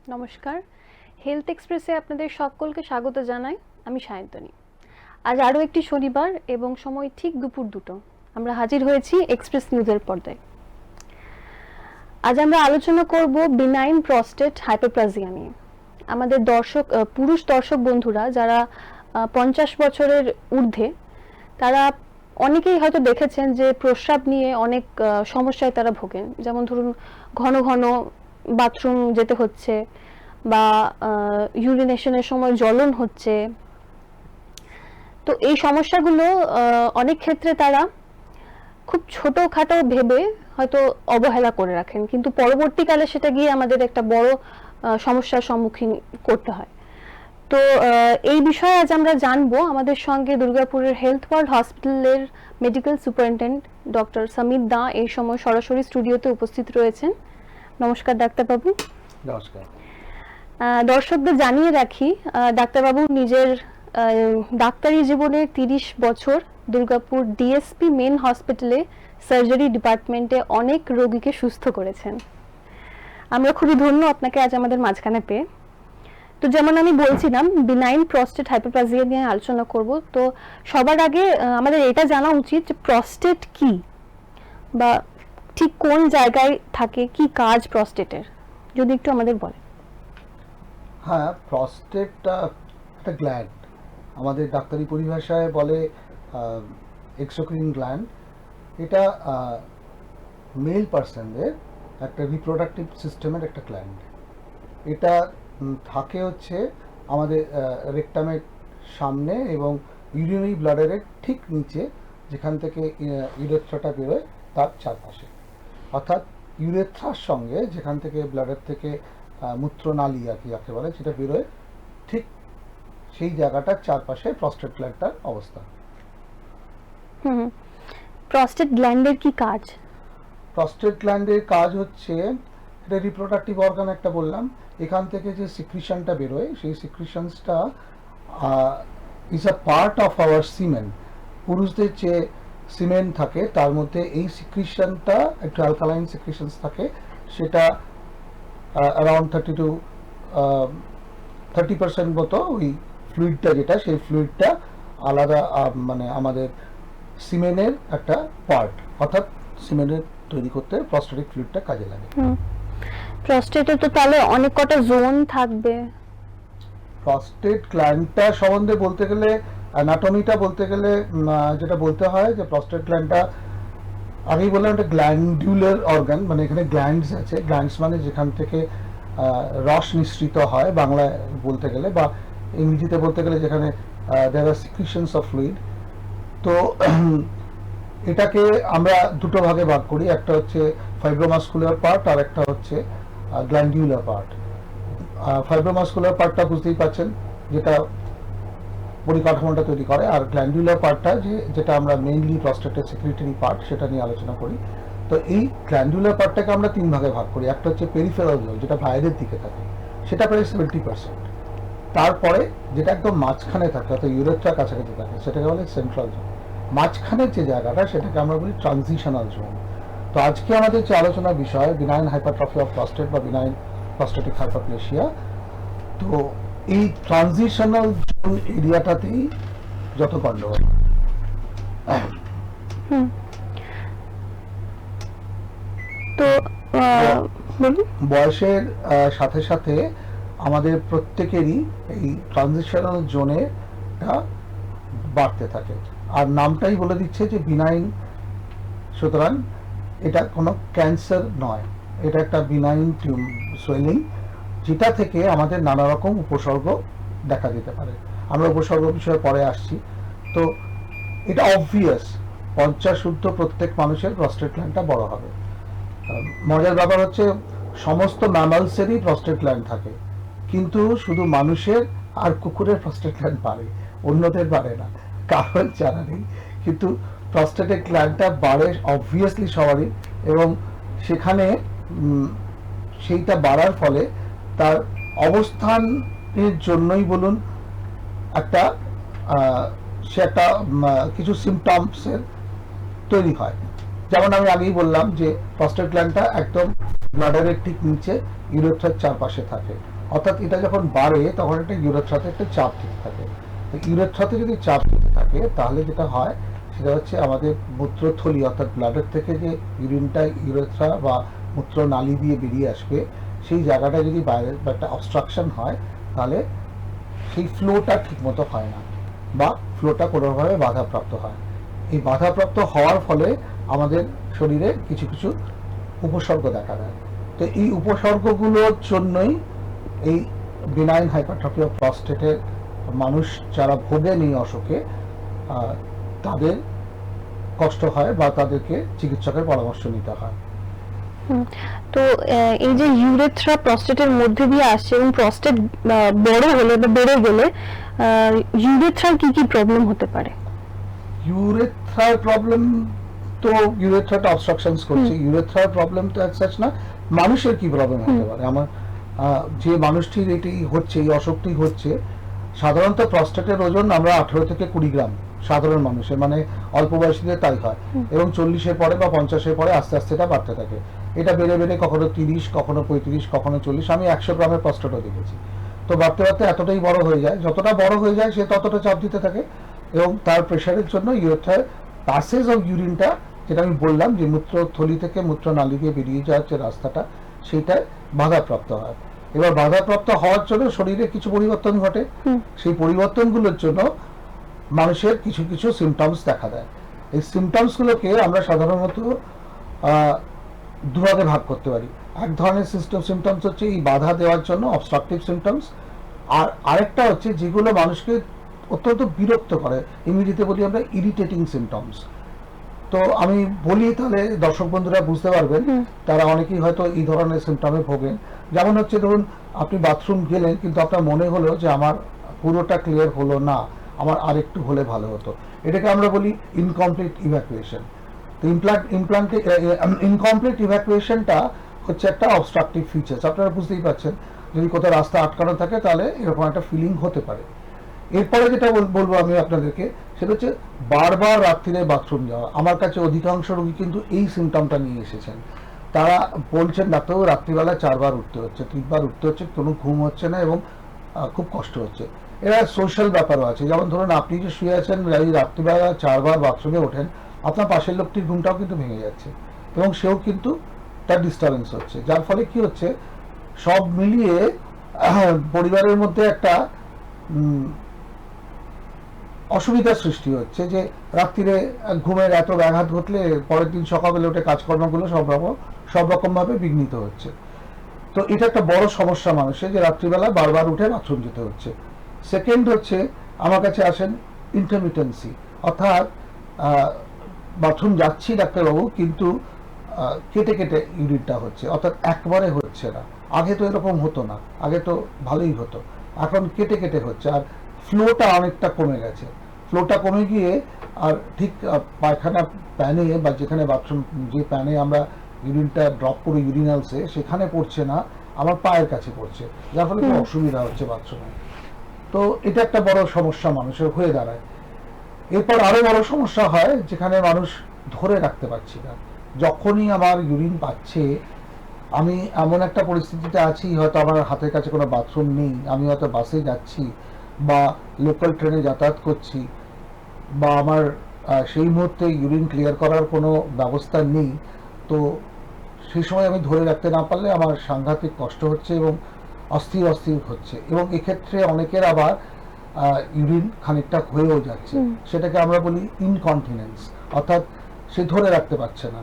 নমস্কার, হেলথ এক্সপ্রেসে আপনাদের সকলকে স্বাগত জানাই। আমি সায়ন্তনী। আজ আরও একটি শনিবার এবং সময় ঠিক দুপুর 2টো আমরা হাজির হয়েছি এক্সপ্রেস নিউজের পর্দায়। আজ আমরা আলোচনা করব বিনাইন প্রস্টেট হাইপারপ্লাজিয়া নিয়ে। আমাদের পুরুষ দর্শক বন্ধুরা যারা 50 বছরের ঊর্ধ্বে, তারা অনেকেই হয়তো দেখেছেন যে প্রস্রাব নিয়ে অনেক সমস্যায় তারা ভোগেন। যেমন ধরুন, ঘন ঘন বাথরুম যেতে হচ্ছে বা ইউরিনেশনের সময় জ্বলন হচ্ছে। তো এই সমস্যাগুলো অনেক ক্ষেত্রে তারা খুব ছোটখাটো ভেবে হয়তো অবহেলা করে রাখেন, কিন্তু পরবর্তীকালে সেটা গিয়ে আমাদের একটা বড় সমস্যার সম্মুখীন করতে হয়। তো এই বিষয়ে আজ আমরা জানবো। আমাদের সঙ্গে দুর্গাপুরের হেলথ ওয়ার্ল্ড হসপিটালের মেডিকেল সুপারিনটেন্ডেন্ট ডক্টর সমিত দা এই সময় সরাসরি স্টুডিওতে উপস্থিত রয়েছেন। নমস্কার ডাক্তারবাবু। নমস্কার। দর্শকদের জানিয়ে রাখি, ডাক্তারবাবু নিজের ডাক্তারি জীবনের 30 বছর দুর্গাপুর ডিএসপি মেন হসপিটালে সার্জারি ডিপার্টমেন্টে অনেক রোগীকে সুস্থ করেছেন। আমরা খুবই ধন্য আপনাকে আজ আমাদের মাঝখানে পেয়ে। তো যেমন আমি বলছিলাম, বিনাইন প্রস্টেট হাইপারপ্লাজিয়া নিয়ে আলোচনা করব। তো সবার আগে আমাদের এটা জানা উচিত যে প্রস্টেট কি, বা ঠিক কোন জায়গায় থাকে, কি কাজ প্রস্টেটের, যদি একটু আমাদের বলেন। হ্যাঁ, প্রস্টেটটা একটা গ্ল্যান্ড, আমাদের ডাক্তারি পরিভাষায় বলে এক্সোক্রিন গ্ল্যান্ড। এটা মেল পার্সনদের একটা রিপ্রোডাক্টিভ সিস্টেমের একটা গ্ল্যান্ড। এটা থাকে হচ্ছে আমাদের রেকটামের সামনে এবং ইউরিনারি ব্লাডারের ঠিক নিচে, যেখান থেকে ইউরেথ্রাটা বেরোয় তার চারপাশে। অর্থাৎ ইউরেথ্রার সঙ্গে যেখান থেকে ব্লাডার থেকে মূত্রনালী আর কি যাকে বলে সেটা বেরোয়, ঠিক সেই জায়গাটার চারপাশে প্রস্টেট গ্ল্যান্ডটার অবস্থান। প্রস্টেট গ্ল্যান্ডের কি কাজ? প্রস্টেট গ্ল্যান্ডের কাজ হচ্ছে, এটা রিপ্রোডাক্টিভ অর্গান একটা বললাম, এখান থেকে যে সিক্রিশনটা বেরোয় সেই সিক্রিশনসটা is a part of our semen. পুরুষদের যে সিমেন থাকে তার মধ্যে এই সিক্রিশনটা একটু অ্যালকালাইন সিক্রিশনস থাকে, সেটা অ্যারাউন্ড 30% মতো ওই ফ্লুইডটা, যেটা সেই ফ্লুইডটা আলাদা, মানে আমাদের সিমেনের একটা পার্ট, অর্থাৎ সিমেনের তৈরি করতে প্রস্টেটিক ফ্লুইডটা কাজে লাগে। প্রস্টেটে তো তাহলে অনেক কটা জোন থাকবে। প্রস্টেট গ্ল্যান্ডটা সম্বন্ধে বলতে গেলে, অ্যানাটমিটা বলতে গেলে যেটা বলতে হয় যে প্রস্টেট গ্ল্যান্ডটা, আগেই বললাম একটা গ্ল্যান্ডুলার অর্গান, মানে এখানে গ্ল্যান্ডস আছে। গ্ল্যান্ডস মানে যেখান থেকে রস নিঃসৃত হয় বাংলায় বলতে গেলে, বা ইংরেজিতে বলতে গেলে যেখানে দেয়ার আর সিক্রিশনস অফ ফ্লুইড। তো এটাকে আমরা দুটো ভাগে ভাগ করি, একটা হচ্ছে ফাইব্রোমাসকুলার পার্ট আর একটা হচ্ছে গ্ল্যান্ডুলার পার্ট। ফাইব্রোমাসকুলার পার্টটা বুঝতেই পারছেন, যেটা পরিকাঠামোটা তৈরি করে, আর গ্ল্যান্ডুলার পার্টটা যেটা আমরা মেইনলি প্রস্টেটের সেক্রেটরি পার্ট, সেটা নিয়ে আলোচনা করি। তো এই গ্ল্যান্ডুলার পার্টটাকে আমরা তিন ভাগে ভাগ করি। একটা হচ্ছে পেরিফেরাল জোন, যেটা বাইরের দিকে থাকে, সেটা প্রায় 70%। তারপরে যেটা একদম মাঝখানে থাকে, অর্থাৎ ইউরেথ্রার কাছাকাছি থাকে, সেটাকে বলে সেন্ট্রাল জোন। মাঝখানের যে জায়গাটা সেটাকে আমরা বলি ট্রানজিশনাল জোন। তো আজকে আমাদের যে আলোচনার বিষয় বিনাইন হাইপারট্রফি অফ প্রস্টেট বা বিনাইন প্রস্টেটিক হাইপারপ্লেসিয়া। তো এই ট্রানজিশনাল জোন এরিয়াটাতেই যত গন্ডগোল। তো বয়সের সাথে সাথে আমাদের প্রত্যেকেরই এই ট্রানজিশনাল জোনেটা বাড়তে থাকে, আর নামটাই বলে দিচ্ছে যে বিনাইন। সুতরাং এটা কোনো ক্যান্সার নয়, এটা একটা বিনাইন সোয়েলিং, যেটা থেকে আমাদের নানা রকম উপসর্গ দেখা দিতে পারে। আমরা উপসর্গ বিষয়ে পরে আসছি। তো এটা অবভিয়াস, 50 প্রত্যেক মানুষের প্রস্টেট গ্ল্যান্ডটা বড় হবে। মজার ব্যাপার হচ্ছে, সমস্ত ম্যামালসেরই প্রস্টেট গ্ল্যান্ড থাকে, কিন্তু শুধু মানুষের আর কুকুরের প্রস্টেট গ্ল্যান্ড বাড়ে, অন্যদের বাড়ে না, কারণ জানা নেই। কিন্তু প্রস্টেটিক গ্ল্যান্ডটা বাড়ে অবভিয়াসলি সবারই, এবং সেখানে সেইটা বাড়ার ফলে তার অবস্থানের জন্যই বলুন একটা সে একটা কিছু সিমটমসের তৈরি হয়। যেমন আমি আগেই বললাম যে প্রস্টেট গ্ল্যান্ডটা একদম ব্লাডারের ঠিক নিচে ইউরেথ্রার চারপাশে থাকে। অর্থাৎ এটা যখন বাড়ে তখন একটা ইউরেথ্রাতে একটা চাপ দিতে থাকে। তো ইউরেথ্রাতে যদি চাপ দিতে থাকে তাহলে যেটা হয় সেটা হচ্ছে আমাদের মূত্রথলি অর্থাৎ ব্লাডের থেকে যে ইউরিনটা ইউরেথ্রা বা মূত্রনালী দিয়ে বেরিয়ে আসবে, সেই জায়গাটা যদি বাইরে বা একটা অবস্ট্রাকশন হয় তাহলে সেই ফ্লোটা ঠিকমতো হয় না বা ফ্লোটা কোনোভাবে বাধাপ্রাপ্ত হয়। এই বাধাপ্রাপ্ত হওয়ার ফলে আমাদের শরীরে কিছু কিছু উপসর্গ দেখা দেয়। তো এই উপসর্গগুলোর জন্যই এই বিনাইন হাইপারট্রফি অফ প্রস্টেটের মানুষ যারা ভোগেন এই অসুখে তাদের কষ্ট হয় বা তাদেরকে চিকিৎসকের পরামর্শ নিতে হয়। তো এই যে ইউরেথ্রা প্রস্টেটের মধ্যে দিয়ে আসছে এবং প্রস্টেট বড় হলে বা বেড়ে গেলে ইউরেথ্রার কি কি প্রবলেম হতে পারে? ইউরেথ্রার প্রবলেম তো ইউরেথ্রাটা অবস্ট্রাকশনস করছে, ইউরেথ্রার প্রবলেম তো অ্যাজ সাচ না, মানুষের কি প্রবলেম হতে পারে। আমার যে মানুষটির এটি হচ্ছে, এই অসুখটি হচ্ছে, সাধারণত প্রস্টেটের ওজন আমরা 18 থেকে 20 গ্রাম সাধারণ মানুষের, মানে অল্প বয়সীদের তাই হয়, এবং 40-এর পরে বা 50-এর পরে আস্তে আস্তে এটা বাড়তে থাকে। এটা বেড়ে বেড়ে কখনো 30, কখনো 35, কখনো 40, আমি 100 গ্রামের প্রস্টেটও দেখেছি। তো বাড়তে বাড়তে এতটাই বড় হয়ে যায়, যতটা বড় হয়ে যায় সে ততটা চাপ দিতে থাকে, এবং তার প্রেশারের জন্য ইউরেথ্রার প্যাসেজ অফ ইউরিনটা, যেটা আমি বললাম যে মূত্রথলি থেকে মূত্রনালী দিয়ে বেরিয়ে যাওয়ার যে রাস্তাটা, সেইটায় বাধাপ্রাপ্ত হয়। এবার বাধাপ্রাপ্ত হওয়ার জন্য শরীরে কিছু পরিবর্তন ঘটে, সেই পরিবর্তনগুলোর জন্য মানুষের কিছু কিছু সিমটমস দেখা দেয়। এই সিমটমসগুলোকে আমরা সাধারণত দুভাগে ভাগ করতে পারি। এক ধরনের সিমটমস হচ্ছে এই বাধা দেওয়ার জন্য অবস্ট্রাকটিভ সিমটমস, আর আরেকটা হচ্ছে যেগুলো মানুষকে অত্যন্ত বিরক্ত করে, ইংরেজিতে বলি আমরা ইরিটেটিং সিমটমস। তো আমি বলি তাহলে দর্শক বন্ধুরা বুঝতে পারবেন, তারা অনেকেই হয়তো এই ধরনের সিমটমে ভোগেন। যেমন হচ্ছে ধরুন আপনি বাথরুম গেলেন কিন্তু আপনার মনে হলো যে আমার পুরোটা ক্লিয়ার হলো না, আমার আরেকটু হলে ভালো হতো, এটাকে আমরা বলি ইনকমপ্লিট ইভ্যাকুয়েশন। তো ইনকমপ্লিট ইভ্যাকুয়েশনটা হচ্ছে একটা অবস্ট্রাকটিভ ফিচার্স। আপনারা বুঝতেই পারছেন, যদি কোথাও রাস্তা আটকানো থাকে তাহলে এরকম একটা ফিলিং হতে পারে। এরপরে যেটা বলবো আমি আপনাদেরকে, সেটা হচ্ছে বারবার রাত্রিরে বাথরুম যাওয়া। আমার কাছে অধিকাংশ রোগী কিন্তু এই সিমটমটা নিয়ে এসেছেন। তারা বলছেন ডাক্তারবাবু রাত্রিবেলা 4 বার উঠতে হচ্ছে, 3 বার উঠতে হচ্ছে, কোনো ঘুম হচ্ছে না এবং খুব কষ্ট হচ্ছে। এরা সোশ্যাল ব্যাপারও আছে, যেমন ধরুন আপনি যে শুয়ে আছেন, রাত্রিবেলা 4 বার বাথরুমে ওঠেন, আপনার পাশের লোকটির ঘুমটাও কিন্তু ভেঙে যাচ্ছে এবং সেও কিন্তু তার ডিস্টারবেন্স হচ্ছে, যার ফলে কি হচ্ছে, সব মিলিয়ে পরিবারের মধ্যে একটা অসুবিধার সৃষ্টি হচ্ছে যে রাত্রিরে ঘুমের এত ব্যাঘাত ঘটলে পরের দিন সকালে উঠে কাজকর্মগুলো সব রকম ভাবে বিঘ্নিত হচ্ছে। তো এটা একটা বড় সমস্যা মানুষের, যে রাত্রিবেলা বারবার উঠে বাথরুম যেতে হচ্ছে। সেকেন্ড হচ্ছে, আমার কাছে আসেন ইন্টারমিটেন্সি, অর্থাৎ বাথরুম যাচ্ছি ডাক্তারবাবু কিন্তু কেটে কেটে ইউরিনটা হচ্ছে, অর্থাৎ একবারে হচ্ছে না। আগে তো এরকম হতো না, আগে তো ভালোই হতো, এখন কেটে কেটে হচ্ছে, আর ফ্লোটা অনেকটা কমে গেছে। ফ্লোটা কমে গিয়ে আর ঠিক পায়খানা প্যানে বা যেখানে বাথরুম, যে প্যানে আমরা ইউরিনটা ড্রপ করি ইউরিনালসে, সেখানে পড়ছে না, আমার পায়ের কাছে পড়ছে, যার ফলে খুব অসুবিধা হচ্ছে বাথরুমে। তো এটা একটা বড় সমস্যা মানুষের হয়ে দাঁড়ায়। এরপর আরো বড় সমস্যা হয় যেখানে মানুষ ধরে রাখতে পারছি না। যখনই আমার ইউরিন পাচ্ছে, আমি এমন একটা পরিস্থিতিতে আছি, হয়তো আমার হাতের কাছে কোনো বাথরুম নেই, আমি হয়তো বাসে যাচ্ছি বা লোকাল ট্রেনে যাতায়াত করছি, বা আমার সেই মুহূর্তে ইউরিন ক্লিয়ার করার কোনো ব্যবস্থা নেই, তো সেই সময় আমি ধরে রাখতে না পারলে আমার সাংঘাতিক কষ্ট হচ্ছে এবং অস্থির অস্থির হচ্ছে, এবং এক্ষেত্রে অনেকের আবার ইউরিন খানিকটা হয়েও যাচ্ছে, সেটাকে আমরা বলি ইনকন্টিনেন্স, অর্থাৎ সে ধরে রাখতে পারছে না।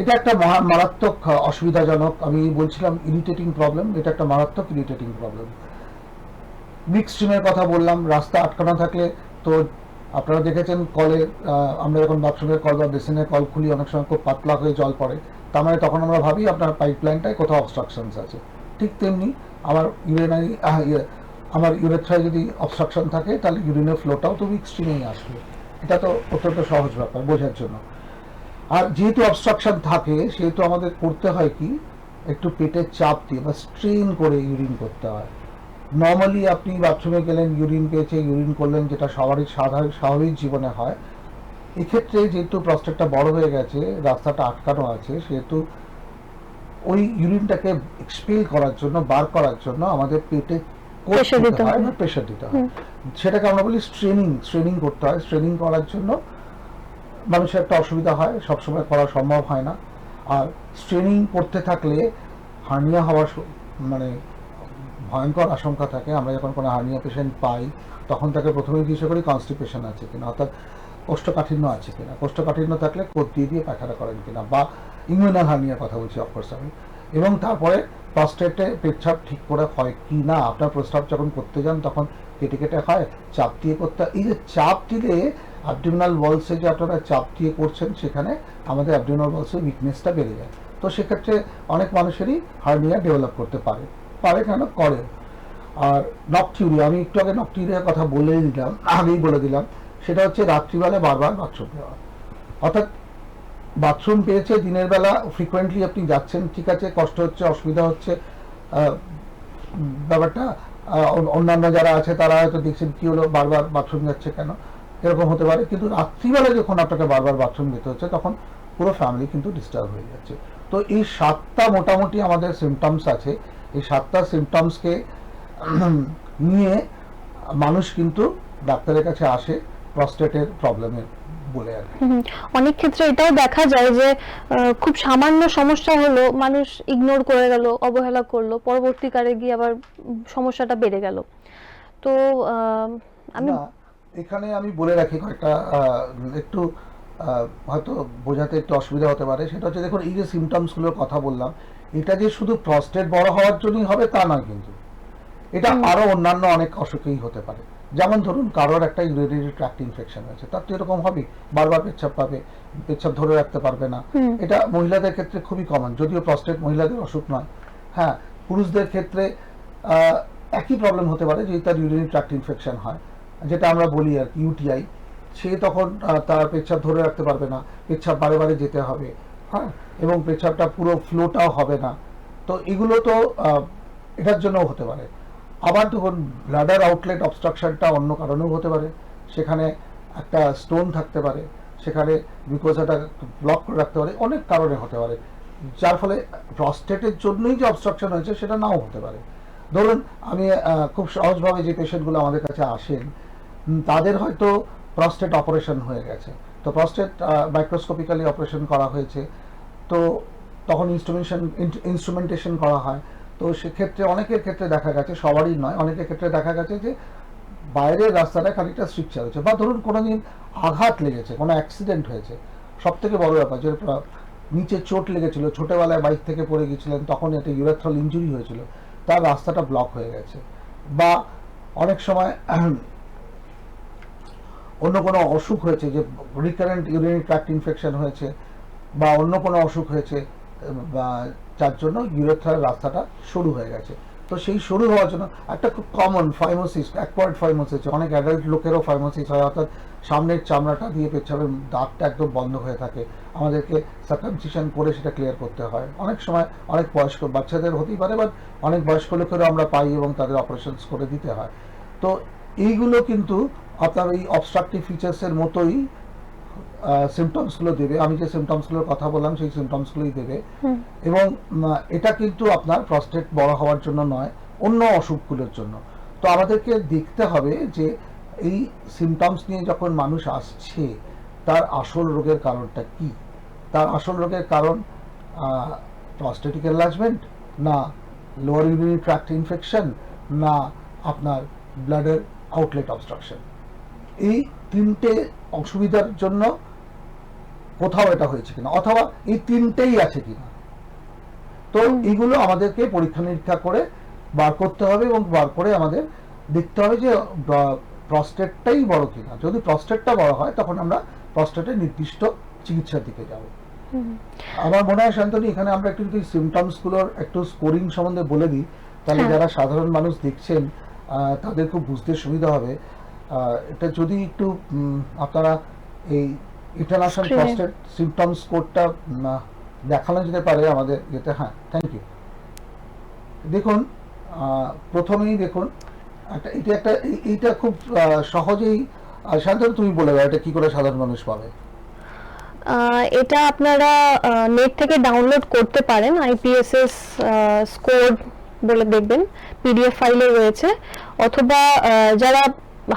এটা একটা মারাত্মক অসুবিধাজনক, আমি বলছিলাম ইরিটেটিং প্রবলেম, এটা একটা মারাত্মক ইরিটেটিং প্রবলেম। মিক্স স্ট্রিমের কথা বললাম, রাস্তা আটকানো থাকলে তো আপনারা দেখেছেন কলে, আমরা যখন বাথরুমের কল বা বেসিনের কল খুলি অনেক সময় খুব পাতলা হয়ে জল পড়ে, তার মানে তখন আমরা ভাবি আপনার পাইপ লাইনটায় কোথাও অবস্ট্রাকশনস আছে। ঠিক তেমনি আমার ইউরেথ্রায় যদি অবস্ট্রাকশন থাকে তাহলে ইউরিনের ফ্লোটাও তো মিক্স স্ট্রিমেই আসবে। এটা তো অত্যন্ত সহজ ব্যাপার বোঝার জন্য। আর যেহেতু অবস্ট্রাকশন থাকে সেহেতু আমাদের করতে হয় কি, একটু পেটে চাপ দিয়ে বা স্ট্রেন করে ইউরিন করতে হয়। নর্মালি আপনি বাথরুমে গেলেন, ইউরিন পেয়েছে, ইউরিন করলেন, যেটা সবারই স্বাভাবিক জীবনে হয়। এক্ষেত্রে যেহেতু প্রস্টেটটা বড় হয়ে গেছে, রাস্তাটা আটকানো আছে, সেহেতু ওই ইউরিনটাকে এক্সপেল করার জন্য, বার করার জন্য আমাদের পেটে Pressure দিতে হয়। প্রেশার দিতে হয়। সেটাকে আমরা বলি স্ট্রেনিং করতে হয়। স্ট্রেনিং করার জন্য মানুষের একটা অসুবিধা হয়, সবসময় করা সম্ভব হয় না। আর স্ট্রেনিং করতে থাকলে হার্নিয়া হওয়ার মানে ভয়ঙ্কর আশঙ্কা থাকে। আমরা যখন কোনো হার্নিয়া পেশেন্ট পাই তখন তাকে প্রথমে জিজ্ঞাসা করি কনস্টিপেশন আছে কিনা, অর্থাৎ কোষ্ঠকাঠিন্য আছে কিনা। কোষ্ঠকাঠিন্য থাকলে কোট দিয়ে পায়খানা করেন কিনা, বা ইমিউনাল হার্নিয়ার কথা বলছি অফকোর্স আমি। এবং তারপরে প্রস্টেটে পেচ্ছাপ ঠিক করে হয় কি না। আপনার প্রস্রাব যখন করতে যান তখন কেটে কেটে হয়, চাপ দিয়ে করতে হয়। এই যে চাপ দিলে অ্যাবডোমিনাল ওয়ালসে যে আপনারা চাপ দিয়ে করছেন, সেখানে আমাদের অ্যাবডোমিনাল ওয়ালসের উইকনেসটা বেড়ে যায়। তো সেক্ষেত্রে অনেক মানুষেরই হার্নিয়া ডেভেলপ করতে পারে কেন করে। আর নকটিউরিয়া, আমি একটু আগে নকটিউরিয়ার কথা আগেই বলে দিলাম। সেটা হচ্ছে রাত্রিবেলা বারবার বাথরুম যাওয়া, অর্থাৎ বাথরুম পেয়েছে দিনের বেলা ফ্রিকোয়েন্টলি আপনি যাচ্ছেন, ঠিক আছে, কষ্ট হচ্ছে, অসুবিধা হচ্ছে, ব্যাপারটা অন্যান্য যারা আছে তারা হয়তো দেখছেন কি হলো বারবার বাথরুম যাচ্ছে কেন, এরকম হতে পারে। কিন্তু রাত্রিবেলা যখন আপনাকে বারবার বাথরুম যেতে হচ্ছে তখন পুরো ফ্যামিলি কিন্তু ডিস্টার্ব হয়ে যাচ্ছে। তো এই 7টা মোটামুটি আমাদের সিমটমস আছে। এই 7টা সিমটমসকে নিয়ে মানুষ কিন্তু ডাক্তারের কাছে আসে প্রস্টেটের প্রবলেমে বলে আর কি। অনেক ক্ষেত্রে এটাও দেখা যায় যে খুব সামান্য সমস্যা হলো, মানুষ ইগনোর করে গেল, অবহেলা করলো, পরবর্তীকালে গিয়ে আবার সমস্যাটা বেড়ে গেল। তো আমি এখানে আমি বলে রাখি কয়েকটা একটু হয়তো বোঝাতে একটু অসুবিধা হতে পারে। সেটা হচ্ছে, দেখুন এই যে সিমটমসগুলোর কথা বললাম, এটা যে শুধু প্রস্টেট বড় হওয়ার জন্যই হবে তা নয়, কিন্তু এটা আরো অন্যান্য অনেক অসুখেই হতে পারে। যেমন ধরুন কারোর একটা ইউরিনারি ট্র্যাক্ট ইনফেকশন হয়েছে, তার তো এরকম হবে, বারবার পেচ্ছাপ পাবে, পেচ্ছাপ ধরে রাখতে পারবে না। এটা মহিলাদের ক্ষেত্রে খুবই কমন, যদিও প্রস্টেট মহিলাদের অসুখ নয়। হ্যাঁ, পুরুষদের ক্ষেত্রে একই প্রবলেম হতে পারে, যদি তার ইউরিনারি ট্র্যাক্ট ইনফেকশন হয়, যেটা আমরা বলি আর কি ইউটিআই। সে তখন তার পেচ্ছাপ ধরে রাখতে পারবে না, পেচ্ছাপ বারে বারে যেতে হবে, হ্যাঁ, এবং পেচ্ছাপটা পুরো ফ্লোটাও হবে না। তো এগুলো তো এটার জন্যও হতে পারে। আবার দেখুন ব্লাডার আউটলেট অবস্ট্রাকশনটা অন্য কারণেও হতে পারে। সেখানে একটা স্টোন থাকতে পারে, সেখানে গ্লুকোজটা ব্লক করে রাখতে পারে, অনেক কারণে হতে পারে, যার ফলে প্রস্টেটের জন্যই যে অবস্ট্রাকশন হয়েছে সেটা নাও হতে পারে। ধরুন আমি খুব সহজভাবে যে পেশেন্টগুলো আমাদের কাছে আসেন, তাদের হয়তো প্রস্টেট অপারেশন হয়ে গেছে, তো প্রস্টেট মাইক্রোস্কোপিক্যালি অপারেশন করা হয়েছে, তো তখন ইনস্ট্রুমেন্টেশন করা হয়। তো সেক্ষেত্রে অনেকের ক্ষেত্রে দেখা গেছে, সবারই নয়, অনেকের ক্ষেত্রে দেখা গেছে যে বাইরের রাস্তাটা খানিকটা স্ট্রিকচার হয়েছে, বা ধরুন কোনোদিন আঘাত লেগেছে, কোনো অ্যাক্সিডেন্ট হয়েছে। সব থেকে বড় ব্যাপার, যে নিচে চোট লেগেছিল, ছোটবেলায় বাইক থেকে পড়ে গেছিলেন, তখন একটা ইউরেথ্রাল ইনজুরি হয়েছিল, তার রাস্তাটা ব্লক হয়ে গেছে। বা অনেক সময় অন্য কোনো অসুখ হয়েছে, যে রিকারেন্ট ইউরিনারি ট্র্যাক্ট ইনফেকশন হয়েছে, বা অন্য কোনো অসুখ হয়েছে, বা যার জন্য ইউরেথ্রাল রাস্তাটা সরু হয়ে গেছে। তো সেই সরু হওয়ার জন্য একটা খুব কমন ফাইমোসিস, অ্যাকোয়ার্ড ফাইমোসিস, অনেক অ্যাডাল্ট লোকেরও ফাইমোসিস হয়, অর্থাৎ সামনের চামড়াটা দিয়ে পেচ্ছাপের দাগটা একদম বন্ধ হয়ে থাকে, আমাদেরকে সার্কামসিশন করে সেটা ক্লিয়ার করতে হয়। অনেক সময় অনেক বয়স্ক বাচ্চাদের হতেই পারে, বা অনেক বয়স্ক লোকেরও আমরা পাই এবং তাদের অপারেশনস করে দিতে হয়। তো এইগুলো কিন্তু আপনার এই অবস্ট্রাকটিভ ফিচার্সের মতোই সিমটমসগুলো দেবে। আমি যে সিমটমসগুলোর কথা বললাম সেই সিমটমসগুলোই দেবে। এবং এটা কিন্তু আপনার প্রস্টেট বড় হওয়ার জন্য নয়, অন্য অসুখগুলোর জন্য। তো আমাদেরকে দেখতে হবে যে এই সিমটমস নিয়ে যখন মানুষ আসছে, তার আসল রোগের কারণটা কি। তার আসল রোগের কারণ প্রস্টেটিক এনলার্জমেন্ট, না লোয়ার ইউরিনারি ট্র্যাক্ট ইনফেকশন, না আপনার ব্লাডের আউটলেট অবস্ট্রাকশন। এই তিনটে অসুবিধার জন্য কোথাও এটা হয়েছে কিনা, অথবা এই তিনটেই আছে কিনা। তো এইগুলো আমাদেরকে পরীক্ষা নিরীক্ষা করে বার করতে হবে, এবং বার করে আমাদের দেখতে হবে যে প্রস্টেটটাই বড় কিনা। যদি প্রস্টেটটা বড় হয় তখন আমরা প্রস্টেটের নির্দিষ্ট চিকিৎসার দিকে যাব। আমার মনে হয় শান্তনী, এখানে আমরা একটু যদি সিমটমসগুলোর একটু স্কোরিং সম্বন্ধে বলে দিই, তাহলে যারা সাধারণ মানুষ দেখছেন তাদের খুব বুঝতে সুবিধা হবে। এটা যদি একটু আপনারা এই ইন্টারন্যাশনাল প্রস্টেট সিমটমস কোডটা দেখানো যেতে পারে আমাদের যেতে। হ্যাঁ, থ্যাংক ইউ। দেখুন প্রথমেই দেখুন এইটা খুব সহজেই, শান্তনু তুমি বলে দাও এটা কি করে সাধারণ মানুষ পাবে। এটা আপনারা নেট থেকে ডাউনলোড করতে পারেন, IPSS স্কোর বলে দেখবেন PDF ফাইলে রয়েছে, অথবা যারা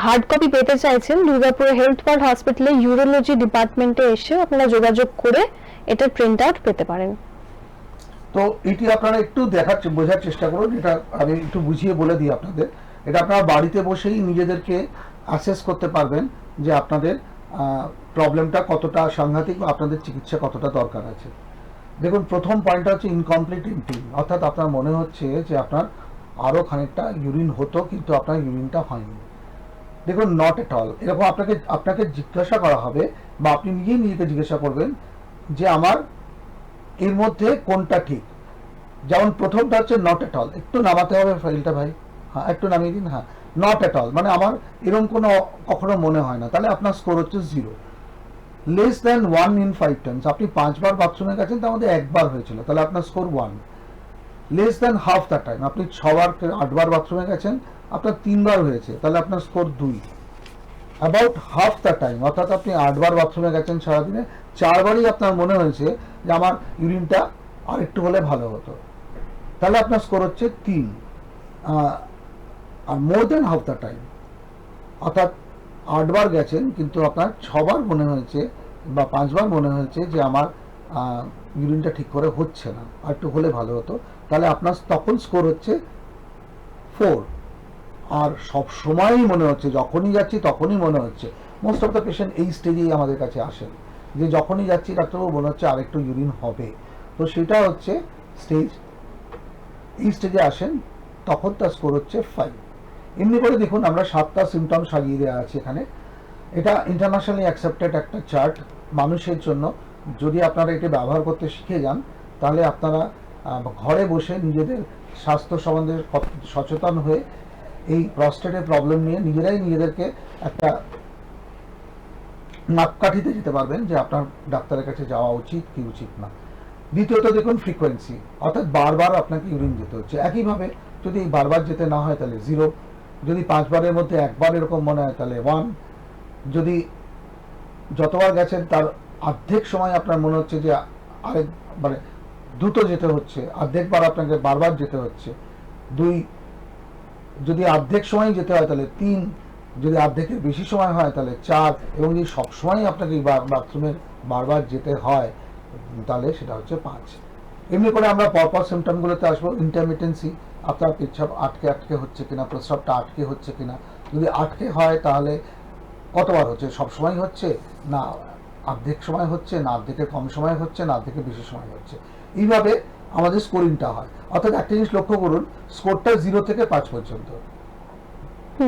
হার্ড কপি পেতে চাইছেন দুর্গাপুর হেলথ ওয়ার্ল্ড হসপিটালে ইউরোলজি ডিপার্টমেন্টে এসে আপনারা যোগাযোগ করে এটার প্রিন্ট আউট পেতে পারেন। তো এটি আপনারা একটু বোঝার চেষ্টা করুন, এটা আমি একটু বুঝিয়ে বলে দিই আপনাদের। এটা আপনারা বাড়িতে বসেই নিজেদেরকে অ্যাসেস করতে পারবেন যে আপনাদের প্রবলেমটা কতটা সাংঘাতিক বা আপনাদের চিকিৎসা কতটা দরকার আছে। দেখুন, প্রথম পয়েন্টটা হচ্ছে ইনকমপ্লিট এম্পটিং, অর্থাৎ আপনার মনে হচ্ছে যে আপনার আরও খানিকটা ইউরিন হতো কিন্তু আপনার ইউরিনটা হয়নি। দেখুন, নট এট অল। এরকম আপনাকে জিজ্ঞাসা করা হবে বা আপনি নিজেকে জিজ্ঞাসা করবেন যে আমার এর মধ্যে কোনটা ঠিক। যেমন প্রথমটা হচ্ছে নট এট অল, একটু নামাতে হবে ফাইলটা ভাই, হ্যাঁ একটু নামিয়ে দিন, হ্যাঁ নট এট অল মানে আমার এরকম কখনো মনে হয় না, তাহলে আপনার স্কোর হচ্ছে 0। লেস দ্যান 1 in 5 times, আপনি 5 বার বাথরুমে গেছেন তার মধ্যে 1 বার হয়েছিল, তাহলে আপনার score 1। Less than half the time, আপনি 6 বার 8 বার বাথরুমে গেছেন, আপনার 3 বার হয়েছে, তাহলে আপনার score 2। About half the time, অর্থাৎ আপনি 8 বার বাথরুমে গেছেন সারাদিনে, 4 বারই আপনার মনে হয়েছে যে আমার ইউরিনটা আর একটু হলে ভালো হতো, তাহলে আপনার স্কোর হচ্ছে 3। আর মোর দেন হাফ দ্য টাইম, অর্থাৎ 8 বার গেছেন কিন্তু আপনার 6 বার মনে হয়েছে বা 5 বার মনে হয়েছে যে আমার ইউরিনটা ঠিক করে হচ্ছে না, আর একটু হলে ভালো হতো, তাহলে আপনার তখন স্কোর হচ্ছে 4। আর সব সময়ই মনে হচ্ছে, যখনই যাচ্ছি তখনই মনে হচ্ছে, মোস্ট অফ দ্য পেশেন্ট এই স্টেজেই আমাদের কাছে আসেন যে যখনই যাচ্ছি ডাক্তারবাবু মনে হচ্ছে আরেকটু ইউরিন হবে, তো সেটা হচ্ছে স্টেজ। এই স্টেজে আসেন তখন তার স্কোর হচ্ছে 5। এমনি করে দেখুন, আমরা 7টা সিমটম সাজিয়ে দেওয়া আছে এখানে। এটা ইন্টারন্যাশনালি অ্যাকসেপ্টেড একটা চার্ট মানুষের জন্য। যদি আপনারা এটা ব্যবহার করতে শিখে যান তাহলে আপনারা ঘরে বসে নিজেদের স্বাস্থ্য সম্বন্ধে সচেতন হয়ে এই প্রস্টেটের প্রবলেম নিয়ে নিজেরাই নিজেদেরকে একটা মাপকাঠিতে যেতে পারবেন যে আপনার ডাক্তারের কাছে যাওয়া উচিত কি উচিত না। দ্বিতীয়ত দেখুন ফ্রিকোয়েন্সি, অর্থাৎ বারবার আপনাকে ইউরিন যেতে হচ্ছে। একইভাবে যদি বারবার যেতে না হয় তাহলে 0, যদি 5 বারের মধ্যে 1 বার এরকম মনে হয় তাহলে 1, যদি যতবার গেছেন তার অর্ধেক সময় আপনার মনে হচ্ছে যে আরেক মানে দ্রুত যেতে হচ্ছে, অর্ধেকবার আপনাকে বারবার যেতে হচ্ছে 2, যদি অর্ধেক সময় যেতে হয় তাহলে 3, যদি অর্ধেকের বেশি সময় হয় তাহলে 4, এবং যদি সবসময় আপনাকে বাথরুমের বারবার যেতে হয় তাহলে সেটা হচ্ছে 5। এমনি করে আমরা পরপর সিমটমগুলোতে আসবো। ইন্টারমিটেন্সি, আপনার পেচ্ছাপ আটকে হচ্ছে কিনা, প্রস্রাবটা আটকে হচ্ছে কিনা, যদি আটকে হয় তাহলে কতবার হচ্ছে, সব সময় হচ্ছে না অর্ধেক সময় হচ্ছে, না অর্ধেকের কম সময় হচ্ছে, না অর্ধেকের বেশি সময় হচ্ছে, এইভাবে আমাদের স্কোরিংটা হয়। অর্থাৎ একটা জিনিস লক্ষ্য করুন, স্কোরটা 0 থেকে 5 পর্যন্ত,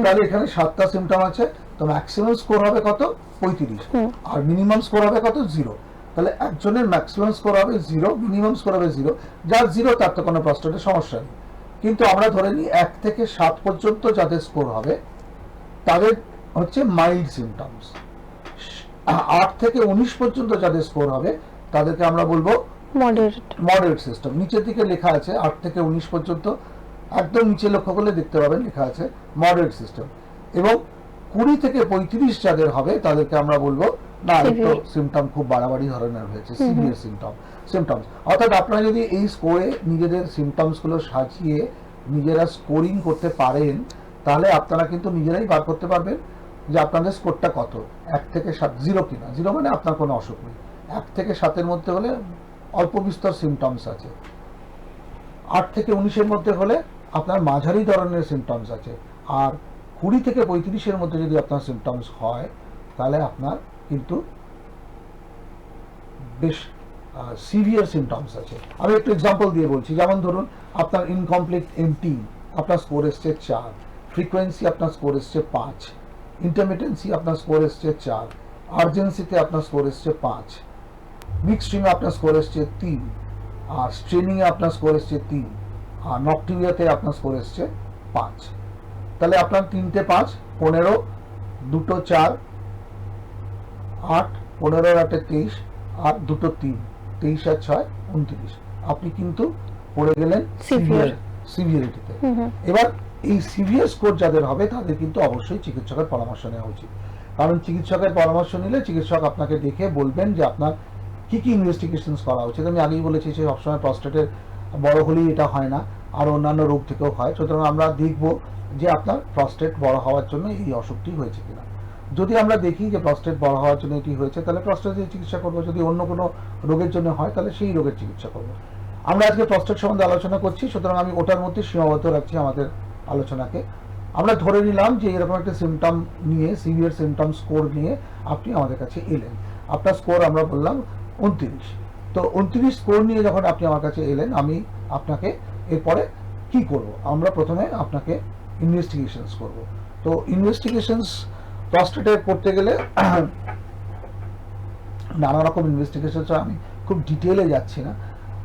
তাহলে এখানে 7টা সিমটম আছে, তো ম্যাক্সিমাম স্কোর হবে কত 35, আর মিনিমাম স্কোর হবে কত 0। তাহলে একজনের ম্যাক্সিমাম স্কোর হবে 0, মিনিমাম স্কোর হবে 0। যার 0 তার তো কোনো প্রস্টেটের সমস্যা নেই, কিন্তু আমরা ধরে নিই 1 থেকে 7 পর্যন্ত যাদের স্কোর হবে তাদের হচ্ছে মাইল্ড সিমটমস। 8 থেকে 19 পর্যন্ত যাদের স্কোর হবে তাদেরকে আমরা বলবো মডারেট সিস্টেম। নিচের দিকে লেখা আছে 8 থেকে 19 পর্যন্ত, একদম নিচে লক্ষ্য করলে দেখতে পাবেন লেখা আছে মডারেট সিস্টেম। এবং 20 থেকে 35 যাদের হবে তাদেরকে আমরা বলবো না একটু সিমটম খুব বাড়াবাড়ি ধরনের হয়েছে, সিভিয়ার সিমটমস। অর্থাৎ আপনারা যদি এই স্কোরে নিজেদের সিমটমস গুলো সাজিয়ে নিজেরা স্কোরিং করতে পারেন তাহলে আপনারা কিন্তু নিজেরাই বার করতে পারবেন যে আপনাদের স্কোরটা কত। 1 থেকে 7, 0 কিনা, 0 মানে আপনার কোনো অসুখ নেই। 1 থেকে 7-এর মধ্যে হলে অল্প বিস্তর সিমটমস আছে, 8 থেকে 19-এর মধ্যে হলে আপনার মাঝারি ধরনের সিমটমস আছে, আর 20 থেকে 35-এর মধ্যে যদি আপনার সিমটমস হয় তাহলে আপনার কিন্তু বেশ সিভিয়ার সিমটমস আছে। আমি একটু এক্সাম্পল দিয়ে বলছি, যেমন ধরুন আপনার ইনকমপ্লিট এমটি, আপনার স্কোর এসছে 4, ফ্রিকোয়েন্সি আপনার স্কোর এসছে 5, ইন্টারমিটেন্সি আপনার স্কোর এসছে 4, আর্জেন্সিতে আপনার স্কোর এসছে 5, মিড স্ট্রিমে আপনার স্কোর এসছে 3, আর স্ট্রেনিংয়ে আপনার স্কোর এসছে 3, আর নকটিভিয়াতে আপনার স্কোর এসছে 5। তাহলে আপনার 3টে 5, 15, 2টো 4, 8, 15 আর 8 23, আর 2টো 3, 23 আর 6 29। আপনি কিন্তু পড়ে গেলেন সিভিয়ারিটিতে। এবার এই সিভিয়ার স্কোর যাদের হবে তাদের কিন্তু অবশ্যই চিকিৎসকের পরামর্শ নেওয়া উচিত, কারণ চিকিৎসকের পরামর্শ নিলে চিকিৎসক আপনাকে দেখে বলবেন যে আপনার কি কি ইনভেস্টিগেশনস করা উচিত। আমি আগেই বলেছি যে সবসময় প্রস্টেটের বড় হলেই এটা হয় না, আর অন্যান্য রোগ থেকেও হয়। সুতরাং আমরা দেখব যে আপনার প্রস্টেট বড় হওয়ার জন্য এই অসুখটি হয়েছে কিনা। যদি আমরা দেখি যে প্রস্টেট বড় হওয়ার জন্য এটি হয়েছে, তাহলে প্রস্টেটের চিকিৎসা করবো। যদি অন্য কোনো রোগের জন্য হয় তাহলে সেই রোগের চিকিৎসা করবো। আমরা আজকে প্রস্টেট সম্বন্ধে আলোচনা করছি, সুতরাং আমি ওটার মধ্যে সীমাবদ্ধ রাখছি আমাদের আলোচনাকে। আমরা ধরে নিলাম যে এরকম একটা সিমটম নিয়ে, সিভিয়ার সিমটম স্কোর নিয়ে আপনি আমাদের কাছে এলেন। আপনার স্কোর আমরা বললাম 29। তো 29 স্কোর নিয়ে যখন আপনি আমার কাছে এলেন, আমি আপনাকে এরপরে কি করব, আমরা প্রথমে আপনাকে ইনভেস্টিগেশনস করব। তো ইনভেস্টিগেশনস প্রস্টেটে করতে গেলে নানা রকম ইনভেস্টিগেশনস, আমি খুব ডিটেলে যাচ্ছি না।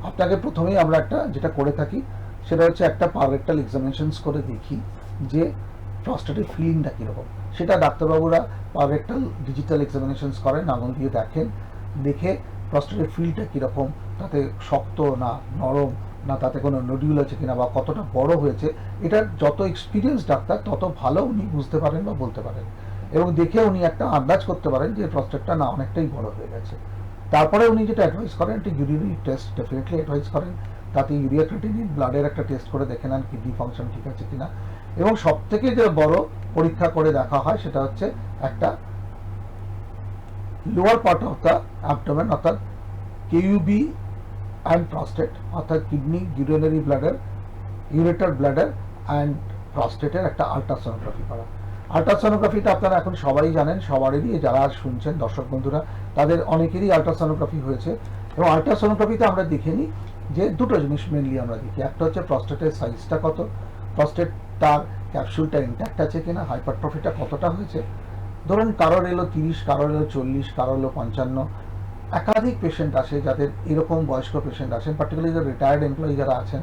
আপনাকে প্রথমেই আমরা একটা যেটা করে থাকি সেটা হচ্ছে একটা পাররেক্টাল এক্সামিনেশনস করে দেখি যে প্রস্টেটের ফিলিংটা কীরকম। সেটা ডাক্তারবাবুরা পাররেক্টাল ডিজিটাল এক্সামিনেশনস করেন, আঙুল দিয়ে দেখেন, দেখে প্রস্টেটের ফিলটা কীরকম, তাতে শক্ত না নরম, না তাতে কোনো নডিউল আছে কিনা, বা কতটা বড় হয়েছে। এটা যত এক্সপিরিয়েন্স ডাক্তার তত ভালো উনি বুঝতে পারেন বা বলতে পারেন, এবং দেখে উনি একটা আন্দাজ করতে পারেন যে প্রস্টেটটা না অনেকটাই বড় হয়ে গেছে। তারপরে উনি যেটা অ্যাডভাইস করেন, একটা ইউরিনারি টেস্ট ডেফিনেটলি অ্যাডভাইস করেন। তাতে ইউরিয়া ক্রিয়েটিনিন, ব্লাডের একটা টেস্ট করে দেখে নেন কিডনি ফাংশন ঠিক আছে কিনা। এবং সব থেকে যে বড় পরীক্ষা করে দেখা হয় সেটা হচ্ছে একটা lower part of the abdomen, অর্থাৎ কেইউবি অ্যান্ড প্রস্টেট, অর্থাৎ kidney, urinary bladder, ureter bladder and প্রস্টেটের একটা আল্ট্রাসোনোগ্রাফি করা। আল্ট্রাসোনোগ্রাফিটা আপনারা এখন সবাই জানেন, সবারই যারা শুনছেন দর্শক বন্ধুরা তাদের অনেকেরই আল্ট্রাসোনোগ্রাফি হয়েছে। এবং আল্ট্রাসোনোগ্রাফিতে আমরা দেখে নিই যে দুটো জিনিস মেনলি আমরা দেখি। একটা হচ্ছে প্রস্টেটের সাইজটা কত, প্রস্টেট তার ক্যাপসুলটা ইন্ট্যাক্ট আছে কিনা, হাইপারট্রফিটা কতটা হয়েছে। ধরুন কারোর এলো 30, কারোর এলো 40, কারোর এলো 55। একাধিক পেশেন্ট আসে যাদের এরকম বয়স্ক পেশেন্ট আসেন, পার্টিকুলারলি যারা রিটায়ার্ড এমপ্লয়ি যারা আছেন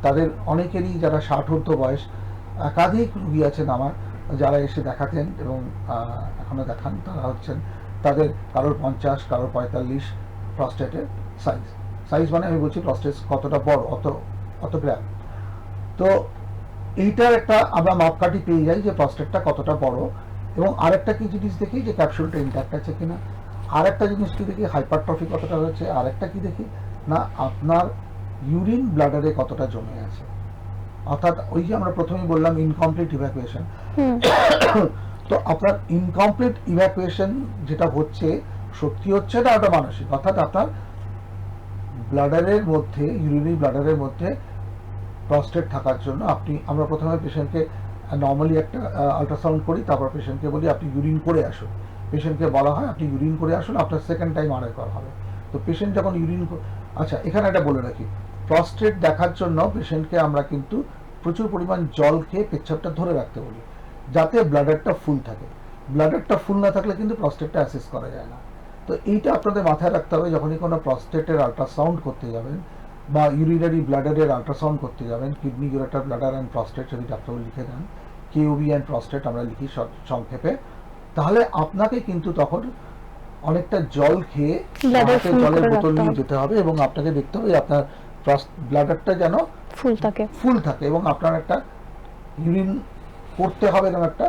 তাদের অনেকেরই, যারা 60 ঊর্ধ্ব বয়স, একাধিক রুগী আছেন আমার যারা এসে দেখাতেন এবং এখনো দেখান। তারা হচ্ছেন তাদের কারোর 50, কারোর 45 প্রস্টেটের সাইজ। সাইজ মানে আমি বলছি প্রস্টেট কতটা বড়, অত গ্রাম। তো এইটার একটা আমরা মাপকাঠি পেয়ে যাই যে প্রস্টেটটা কতটা বড়। এবং আরেকটা কি জিনিস দেখি যে ক্যাপসুলটা ইন্ট্যাক্ট আছে কিনা, আরেকটা জিনিস কি দেখি হাইপারট্রফি কতটা হয়েছে, আরেকটা কি দেখি না আপনার ইউরিন ব্লাডারে কতটা জমে আছে। অর্থাৎ ওই যে আমরা প্রথমেই বললাম ইনকমপ্লিট ইভ্যাকুয়েশন, তো আপনার ইনকমপ্লিট ইভ্যাকুয়েশন যেটা হচ্ছে, সত্যি হচ্ছে না ওটা মানসিক, অর্থাৎ আপনার ব্লাডারের মধ্যে, ইউরিনারি ব্লাডারের মধ্যে প্রস্টেট থাকার জন্য আমরা প্রথমে পেশেন্টকে নর্মালি একটা আল্ট্রাসাউন্ড করি, তারপর পেশেন্টকে বলি আপনি ইউরিন করে আসুন। পেশেন্টকে বলা হয় আপনি ইউরিন করে আসুন, আপনার সেকেন্ড টাইম আরেক করা হবে। তো পেশেন্ট যখন আচ্ছা এখানে একটা বলে রাখি, প্রস্টেট দেখার জন্য পেশেন্টকে আমরা কিন্তু প্রচুর পরিমাণ জল খেয়ে পেচ্ছাপটা ধরে রাখতে বলি, যাতে ব্লাডারটা ফুল থাকে। ব্লাডারটা ফুল না থাকলে কিন্তু প্রস্টেটটা অ্যাসেস করা যায় না। তো এইটা আপনাদের মাথায় রাখতে হবে যখনই কোনো প্রস্টেটের আল্ট্রাসাউন্ড করতে যাবেন বা ইউরিনারি ব্লাডারের আল্ট্রাসাউন্ড করতে যাবেন, kidney, ureter bladder and prostate যদি ডাক্তারবাবু লিখে দেন, কেইউবি অ্যান্ড প্রস্টেট আমরা লিখি সংক্ষেপে, তাহলে আপনাকে কিন্তু তখন অনেকটা জল খেয়ে জলের বোতল নিয়ে যেতে হবে এবং আপনাকে দেখতে হবে আপনার ব্লাডারটা যেন ফুল থাকে এবং আপনার একটা ইউরিন করতে হবে এরকম একটা